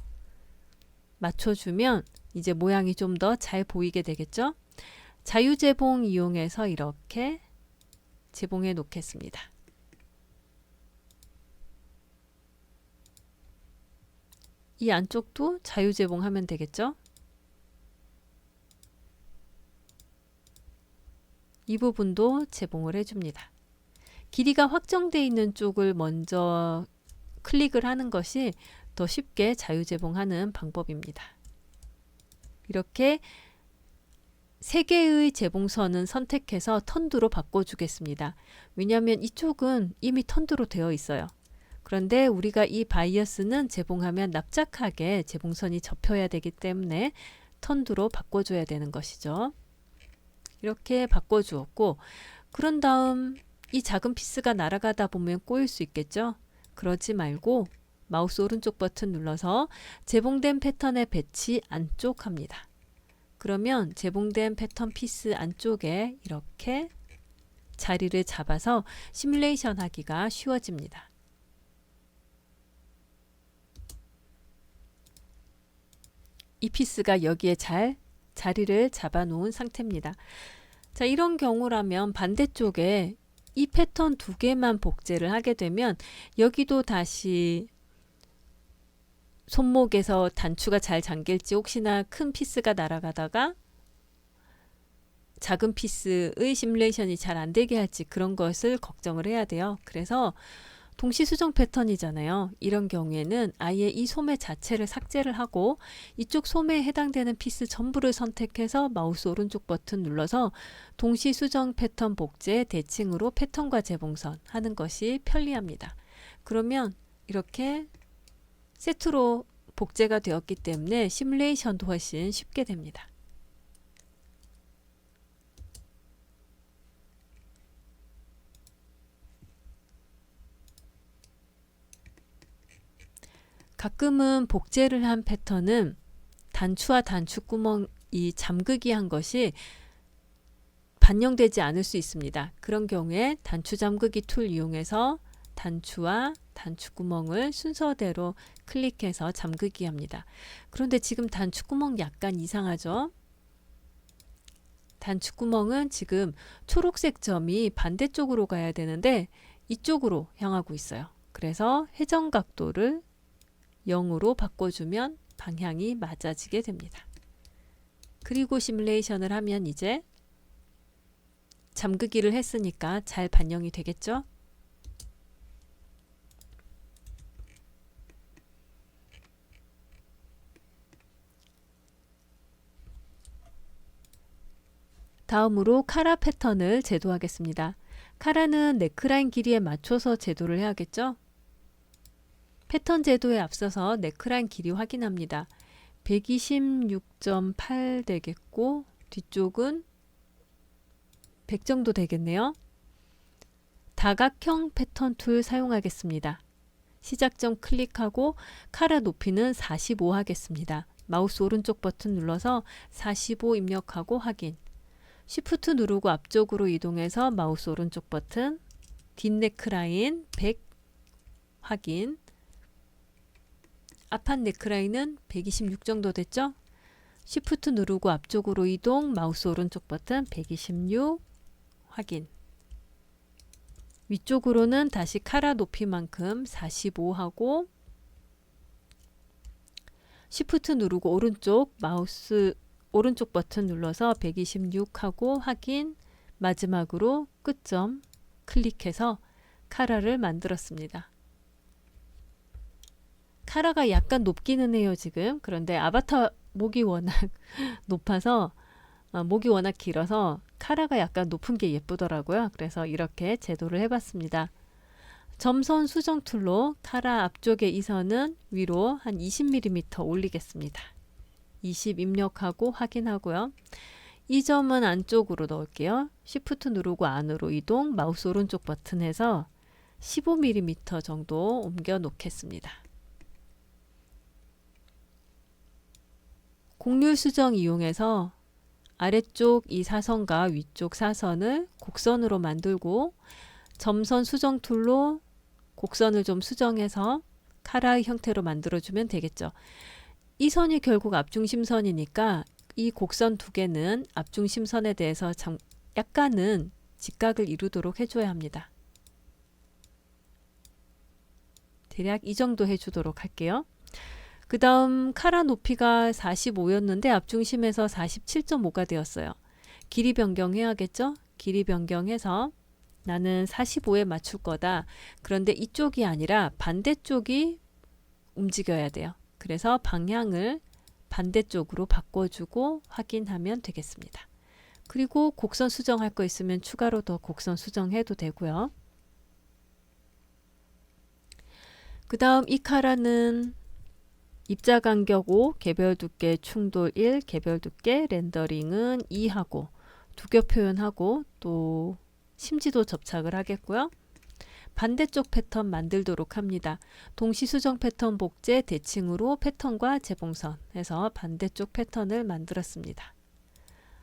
맞춰주면 이제 모양이 좀 더 잘 보이게 되겠죠? 자유재봉 이용해서 이렇게 재봉해 놓겠습니다. 이 안쪽도 자유재봉하면 되겠죠? 이 부분도 재봉을 해줍니다. 길이가 확정되어 있는 쪽을 먼저 클릭을 하는 것이 더 쉽게 자유재봉하는 방법입니다. 이렇게 3개의 재봉선은 선택해서 턴두로 바꿔주겠습니다. 왜냐하면 이쪽은 이미 턴두로 되어 있어요. 그런데 우리가 이 바이어스는 재봉하면 납작하게 재봉선이 접혀야 되기 때문에 턴두로 바꿔줘야 되는 것이죠. 이렇게 바꿔주었고, 그런 다음 이 작은 피스가 날아가다 보면 꼬일 수 있겠죠? 그러지 말고 마우스 오른쪽 버튼 눌러서 재봉된 패턴의 배치 안쪽 합니다. 그러면 재봉된 패턴 피스 안쪽에 이렇게 자리를 잡아서 시뮬레이션 하기가 쉬워집니다. 이 피스가 여기에 잘 자리를 잡아 놓은 상태입니다. 자, 이런 경우라면 반대쪽에 이 패턴 2개만 복제를 하게 되면 여기도 다시 손목에서 단추가 잘 잠길지, 혹시나 큰 피스가 날아가다가 작은 피스의 시뮬레이션이 잘 안 되게 할지 그런 것을 걱정을 해야 돼요. 그래서 동시 수정 패턴이잖아요. 이런 경우에는 아예 이 소매 자체를 삭제를 하고 이쪽 소매에 해당되는 피스 전부를 선택해서 마우스 오른쪽 버튼 눌러서 동시 수정 패턴 복제 대칭으로 패턴과 재봉선 하는 것이 편리합니다. 그러면 이렇게 세트로 복제가 되었기 때문에 시뮬레이션도 훨씬 쉽게 됩니다. 가끔은 복제를 한 패턴은 단추와 단추구멍이 잠그기 한 것이 반영되지 않을 수 있습니다. 그런 경우에 단추 잠그기 툴 이용해서 단추와 단추구멍을 순서대로 클릭해서 잠그기 합니다. 그런데 지금 단추구멍 약간 이상하죠? 단추구멍은 지금 초록색 점이 반대쪽으로 가야 되는데 이쪽으로 향하고 있어요. 그래서 회전 각도를 0으로 바꿔주면 방향이 맞아지게 됩니다. 그리고 시뮬레이션을 하면 이제 잠그기를 했으니까 잘 반영이 되겠죠? 다음으로 카라 패턴을 제도하겠습니다. 카라는 네크라인 길이에 맞춰서 제도를 해야겠죠? 패턴 제도에 앞서서 네크라인 길이 확인합니다. 126.8 되겠고 뒤쪽은 100 정도 되겠네요. 다각형 패턴 툴 사용하겠습니다. 시작점 클릭하고 카라 높이는 45 하겠습니다. 마우스 오른쪽 버튼 눌러서 45 입력하고 확인. 쉬프트 누르고 앞쪽으로 이동해서 마우스 오른쪽 버튼 뒷네크라인 100 확인. 앞판 네크라인은 126 정도 됐죠? 쉬프트 누르고 앞쪽으로 이동, 마우스 오른쪽 버튼 126 확인. 위쪽으로는 다시 카라 높이만큼 45하고 Shift 누르고 오른쪽 마우스 오른쪽 버튼 눌러서 126하고 확인, 마지막으로 끝점 클릭해서 카라를 만들었습니다. 카라가 약간 높기는 해요 지금. 그런데 아바타 목이 워낙 높아서 목이 워낙 길어서 카라가 약간 높은 게 예쁘더라고요. 그래서 이렇게 제도를 해봤습니다. 점선 수정 툴로 카라 앞쪽에 이 선은 위로 한 20mm 올리겠습니다. 20 입력하고 확인하고요. 이 점은 안쪽으로 넣을게요. Shift 누르고 안으로 이동, 마우스 오른쪽 버튼에서 15mm 정도 옮겨 놓겠습니다. 곡률 수정 이용해서 아래쪽 이 사선과 위쪽 사선을 곡선으로 만들고 점선 수정 툴로 곡선을 좀 수정해서 카라의 형태로 만들어주면 되겠죠. 이 선이 결국 앞중심선이니까 이 곡선 두 개는 앞중심선에 대해서 약간은 직각을 이루도록 해줘야 합니다. 대략 이 정도 해주도록 할게요. 그 다음 카라 높이가 45였는데 앞중심에서 47.5가 되었어요. 길이 변경해야겠죠? 길이 변경해서 나는 45에 맞출 거다. 그런데 이쪽이 아니라 반대쪽이 움직여야 돼요. 그래서 방향을 반대쪽으로 바꿔주고 확인하면 되겠습니다. 그리고 곡선 수정할 거 있으면 추가로 더 곡선 수정해도 되고요. 그 다음 이 카라는 입자 간격 5, 개별 두께 충돌 1, 개별 두께 렌더링은 2 하고 두께 표현하고 또 심지도 접착을 하겠고요. 반대쪽 패턴 만들도록 합니다. 동시 수정 패턴 복제 대칭으로 패턴과 재봉선 해서 반대쪽 패턴을 만들었습니다.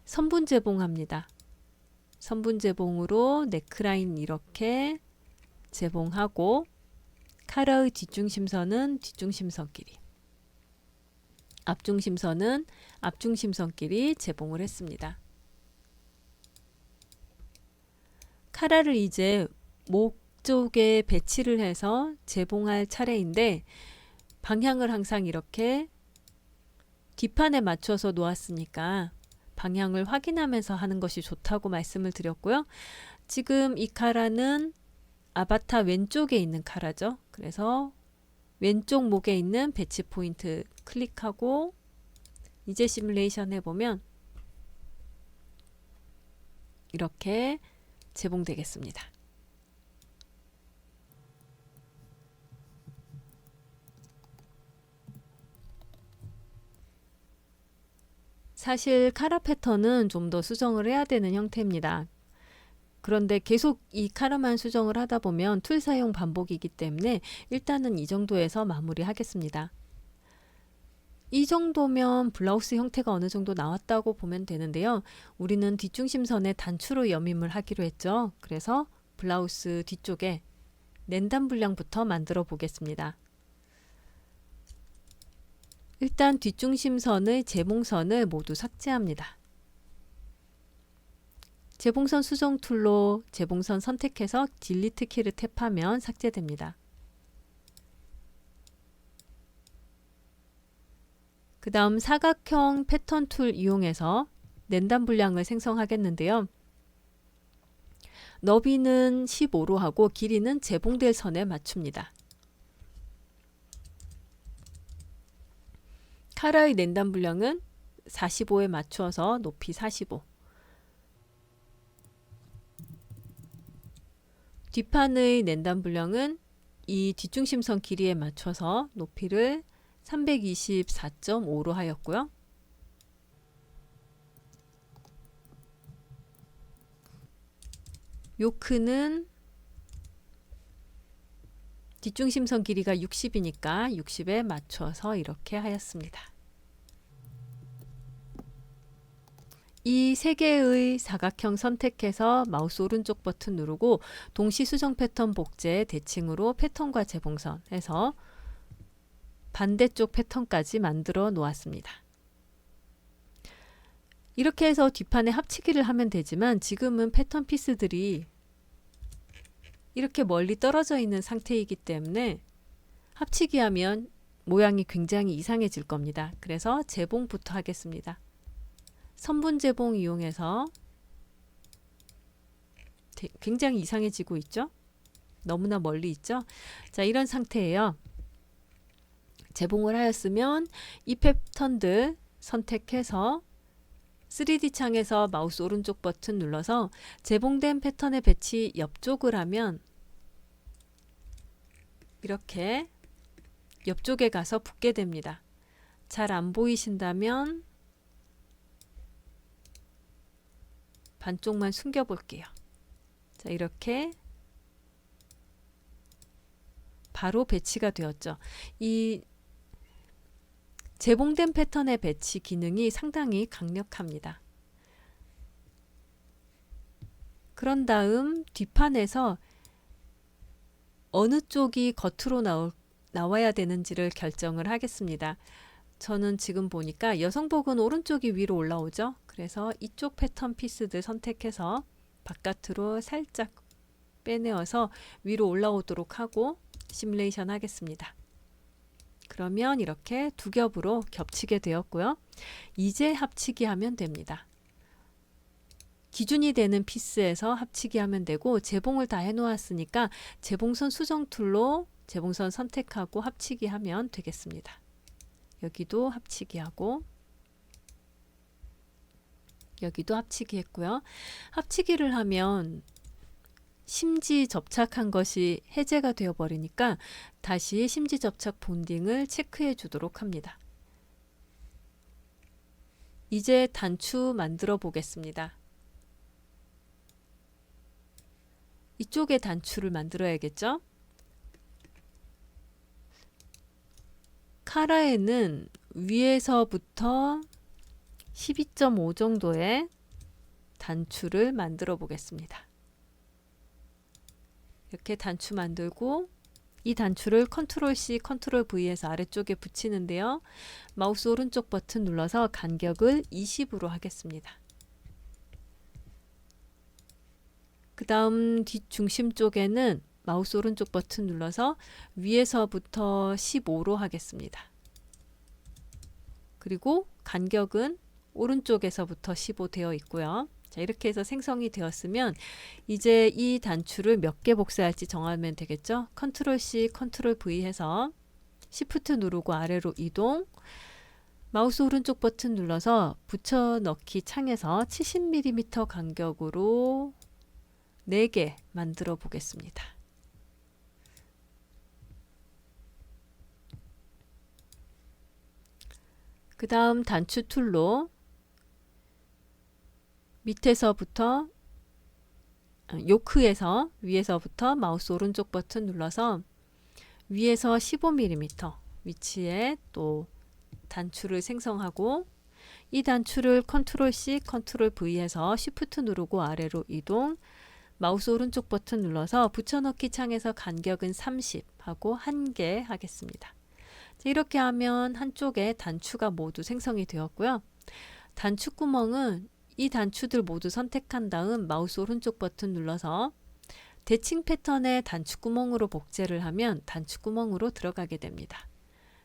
선분 재봉합니다. 선분 재봉으로 네크라인 이렇게 재봉하고 카라의 뒷중심선은 뒷중심선끼리, 앞중심선은 앞중심선끼리 재봉을 했습니다. 카라를 이제 목 쪽에 배치를 해서 재봉할 차례인데 방향을 항상 이렇게 뒷판에 맞춰서 놓았으니까 방향을 확인하면서 하는 것이 좋다고 말씀을 드렸고요. 지금 이 카라는 아바타 왼쪽에 있는 카라죠. 그래서 왼쪽 목에 있는 배치 포인트 클릭하고 이제 시뮬레이션 해보면 이렇게 재봉되겠습니다. 사실 카라 패턴은 좀 더 수정을 해야 되는 형태입니다. 그런데 계속 이 카라만 수정을 하다 보면 툴 사용 반복이기 때문에 일단은 이 정도에서 마무리 하겠습니다. 이 정도면 블라우스 형태가 어느 정도 나왔다고 보면 되는데요. 우리는 뒷중심선에 단추로 여밈을 하기로 했죠. 그래서 블라우스 뒤쪽에 랜단 분량부터 만들어 보겠습니다. 일단 뒷중심선의 재봉선을 모두 삭제합니다. 재봉선 수정 툴로 재봉선 선택해서 딜리트 키를 탭하면 삭제됩니다. 그 다음 사각형 패턴 툴 이용해서 랜단 분량을 생성하겠는데요. 너비는 15로 하고 길이는 재봉될 선에 맞춥니다. 카라의 랜단 분량은 45에 맞추어서 높이 45. 뒷판의 랜단 분량은 이 뒷중심선 길이에 맞춰서 높이를 324.5로 하였고요. 요크는 뒷중심선 길이가 60이니까 60에 맞춰서 이렇게 하였습니다. 이 세 개의 사각형 선택해서 마우스 오른쪽 버튼 누르고 동시 수정 패턴 복제 대칭으로 패턴과 재봉선 해서 반대쪽 패턴까지 만들어 놓았습니다. 이렇게 해서 뒷판에 합치기를 하면 되지만 지금은 패턴 피스들이 이렇게 멀리 떨어져 있는 상태이기 때문에 합치기 하면 모양이 굉장히 이상해질 겁니다. 그래서 재봉부터 하겠습니다. 선분재봉 이용해서 굉장히 이상해지고 있죠? 너무나 멀리 있죠? 자, 이런 상태예요. 재봉을 하였으면 이 패턴들 선택해서 3D 창에서 마우스 오른쪽 버튼 눌러서 재봉된 패턴의 배치 옆쪽을 하면 이렇게 옆쪽에 가서 붙게 됩니다. 잘 안 보이신다면 반쪽만 숨겨 볼게요. 자, 이렇게 바로 배치가 되었죠. 이 재봉된 패턴의 배치 기능이 상당히 강력합니다. 그런 다음 뒷판에서 어느 쪽이 겉으로 나와야 되는지를 결정을 하겠습니다. 저는 지금 보니까 여성복은 오른쪽이 위로 올라오죠. 그래서 이쪽 패턴 피스들 선택해서 바깥으로 살짝 빼내어서 위로 올라오도록 하고 시뮬레이션 하겠습니다. 그러면 이렇게 두 겹으로 겹치게 되었고요. 이제 합치기 하면 됩니다. 기준이 되는 피스에서 합치기 하면 되고 재봉을 다 해놓았으니까 재봉선 수정 툴로 재봉선 선택하고 합치기 하면 되겠습니다. 여기도 합치기 하고 여기도 합치기 했고요. 합치기를 하면 심지 접착한 것이 해제가 되어 버리니까 다시 심지 접착 본딩을 체크해 주도록 합니다. 이제 단추 만들어 보겠습니다. 이쪽에 단추를 만들어야겠죠? 카라에는 위에서부터 12.5 정도의 단추를 만들어 보겠습니다. 이렇게 단추 만들고 이 단추를 컨트롤 C, 컨트롤 V에서 아래쪽에 붙이는데요. 마우스 오른쪽 버튼 눌러서 간격을 20으로 하겠습니다. 그 다음 뒷중심 쪽에는 마우스 오른쪽 버튼 눌러서 위에서부터 15로 하겠습니다. 그리고 간격은 오른쪽에서부터 15 되어 있고요. 자, 이렇게 해서 생성이 되었으면 이제 이 단추를 몇 개 복사할지 정하면 되겠죠. 컨트롤 C, 컨트롤 V 해서 Shift 누르고 아래로 이동, 마우스 오른쪽 버튼 눌러서 붙여넣기 창에서 70mm 간격으로 4개 만들어 보겠습니다. 그 다음 단추 툴로 밑에서부터 요크에서 위에서부터 마우스 오른쪽 버튼 눌러서 위에서 15mm 위치에 또 단추를 생성하고 이 단추를 컨트롤 C, 컨트롤 V에서 Shift 누르고 아래로 이동, 마우스 오른쪽 버튼 눌러서 붙여넣기 창에서 간격은 30 하고 1개 하겠습니다. 이렇게 하면 한쪽에 단추가 모두 생성이 되었고요. 단추 구멍은 이 단추들 모두 선택한 다음 마우스 오른쪽 버튼 눌러서 대칭 패턴의 단추 구멍으로 복제를 하면 단추 구멍으로 들어가게 됩니다.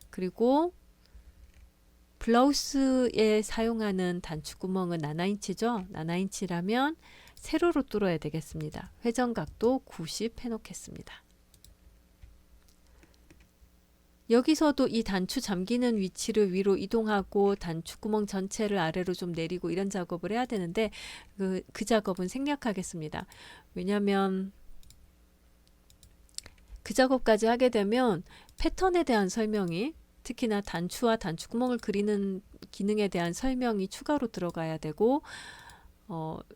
그리고 블라우스에 사용하는 단추 구멍은 나나인치죠. 나나인치라면 세로로 뚫어야 되겠습니다. 회전각도 90 해놓겠습니다. 여기서도 이 단추 잠기는 위치를 위로 이동하고 단추 구멍 전체를 아래로 좀 내리고 이런 작업을 해야 되는데 그 작업은 생략하겠습니다. 왜냐하면 그 작업까지 하게 되면 패턴에 대한 설명이, 특히나 단추와 단추 구멍을 그리는 기능에 대한 설명이 추가로 들어가야 되고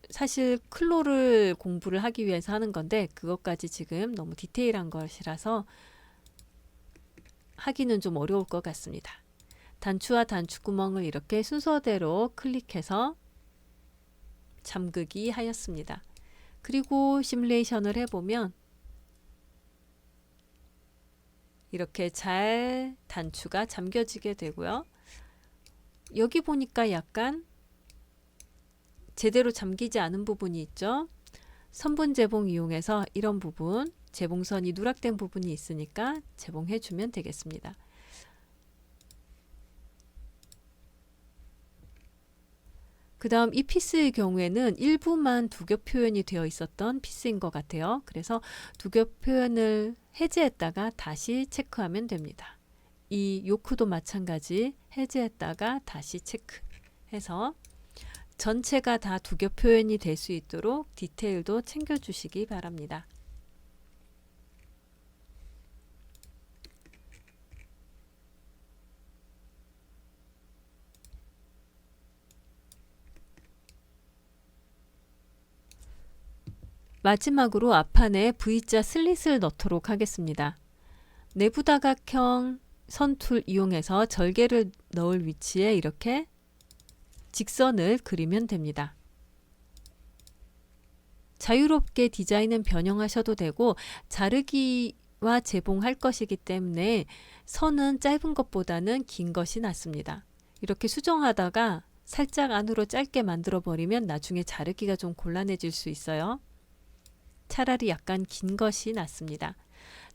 사실 클로를 공부를 하기 위해서 하는 건데 그것까지 지금 너무 디테일한 것이라서 하기는 좀 어려울 것 같습니다. 단추와 단추 구멍을 이렇게 순서대로 클릭해서 잠그기 하였습니다. 그리고 시뮬레이션을 해보면 이렇게 잘 단추가 잠겨지게 되고요. 여기 보니까 약간 제대로 잠기지 않은 부분이 있죠. 선분 재봉 이용해서 이런 부분 재봉선이 누락된 부분이 있으니까 재봉해 주면 되겠습니다. 그 다음 이 피스의 경우에는 일부만 두겹 표현이 되어 있었던 피스인 것 같아요. 그래서 두겹 표현을 해제했다가 다시 체크하면 됩니다. 이 요크도 마찬가지 해제했다가 다시 체크해서 전체가 다 두겹 표현이 될 수 있도록 디테일도 챙겨주시기 바랍니다. 마지막으로 앞판에 V자 슬릿을 넣도록 하겠습니다. 내부 다각형 선툴 이용해서 절개를 넣을 위치에 이렇게 직선을 그리면 됩니다. 자유롭게 디자인은 변형하셔도 되고 자르기와 재봉할 것이기 때문에 선은 짧은 것보다는 긴 것이 낫습니다. 이렇게 수정하다가 살짝 안으로 짧게 만들어 버리면 나중에 자르기가 좀 곤란해질 수 있어요. 차라리 약간 긴 것이 낫습니다.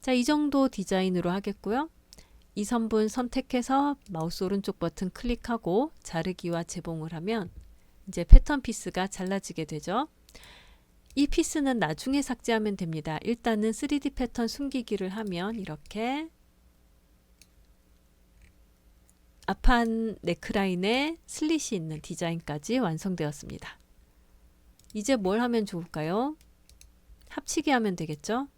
자, 이 정도 디자인으로 하겠고요. 이 선분 선택해서 마우스 오른쪽 버튼 클릭하고 자르기와 재봉을 하면 이제 패턴 피스가 잘라지게 되죠. 이 피스는 나중에 삭제하면 됩니다. 일단은 3D 패턴 숨기기를 하면 이렇게 앞판 네크라인에 슬릿이 있는 디자인까지 완성되었습니다. 이제 뭘 하면 좋을까요? 합치기 하면 되겠죠?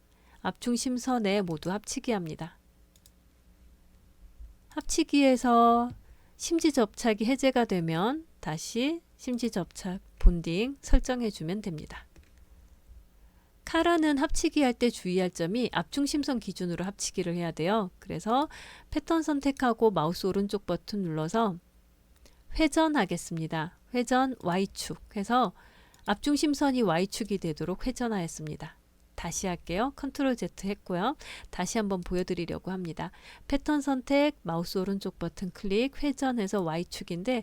앞중심선에 모두 합치기 합니다. 합치기에서 심지접착이 해제가 되면 다시 심지접착 본딩 설정해 주면 됩니다. 카라는 합치기 할 때 주의할 점이 앞중심선 기준으로 합치기를 해야 돼요. 그래서 패턴 선택하고 마우스 오른쪽 버튼 눌러서 회전하겠습니다. 회전 Y축 해서 앞중심선이 Y축이 되도록 회전하였습니다. 다시 할게요. 컨트롤 Z 했고요. 다시 한번 보여드리려고 합니다. 패턴 선택, 마우스 오른쪽 버튼 클릭, 회전해서 Y축인데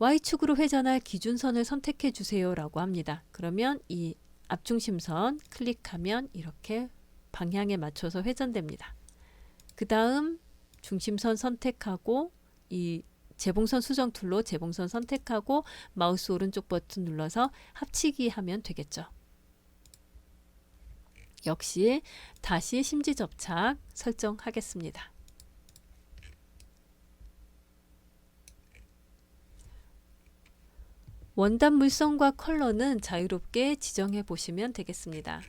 Y축으로 회전할 기준선을 선택해 주세요 라고 합니다. 그러면 이 앞중심선 클릭하면 이렇게 방향에 맞춰서 회전됩니다. 그 다음 중심선 선택하고 이 재봉선 수정 툴로 재봉선 선택하고 마우스 오른쪽 버튼 눌러서 합치기 하면 되겠죠. 역시 다시 심지접착 설정하겠습니다. 원단 물선과 컬러는 자유롭게 지정해 보시면 되겠습니다.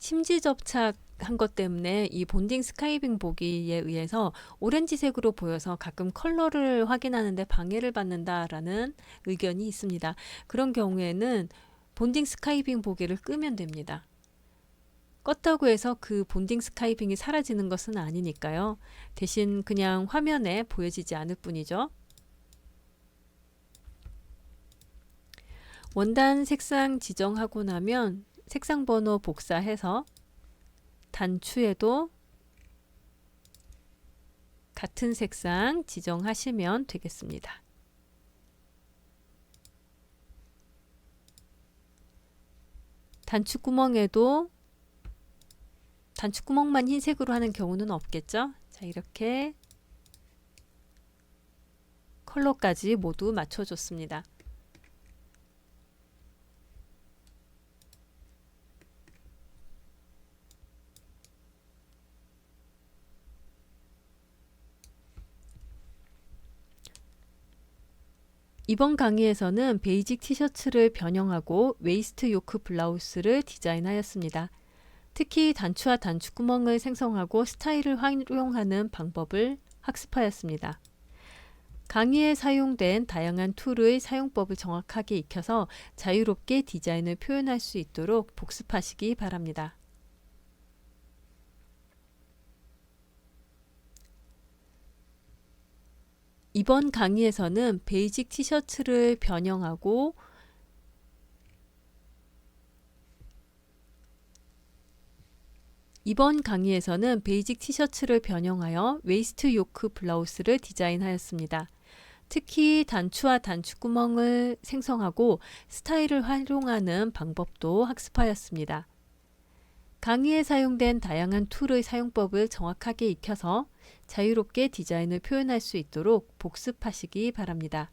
심지 접착한 것 때문에 이 본딩 스카이빙 보기에 의해서 오렌지색으로 보여서 가끔 컬러를 확인하는데 방해를 받는다라는 의견이 있습니다. 그런 경우에는 본딩 스카이빙 보기를 끄면 됩니다. 껐다고 해서 그 본딩 스카이빙이 사라지는 것은 아니니까요. 대신 그냥 화면에 보여지지 않을 뿐이죠. 원단 색상 지정하고 나면 색상 번호 복사해서 단추에도 같은 색상 지정하시면 되겠습니다. 단추구멍에도 단추구멍만 흰색으로 하는 경우는 없겠죠? 자, 이렇게 컬러까지 모두 맞춰줬습니다. 이번 강의에서는 베이직 티셔츠를 변형하고 웨이스트 요크 블라우스를 디자인하였습니다. 특히 단추와 단추구멍을 생성하고 스타일을 활용하는 방법을 학습하였습니다. 강의에 사용된 다양한 툴의 사용법을 정확하게 익혀서 자유롭게 디자인을 표현할 수 있도록 복습하시기 바랍니다. 이번 강의에서는 베이직 티셔츠를 변형하고 변형하여 웨이스트 요크 블라우스를 디자인하였습니다. 특히 단추와 단추구멍을 생성하고 스타일을 활용하는 방법도 학습하였습니다. 강의에 사용된 다양한 툴의 사용법을 정확하게 익혀서 자유롭게 디자인을 표현할 수 있도록 복습하시기 바랍니다.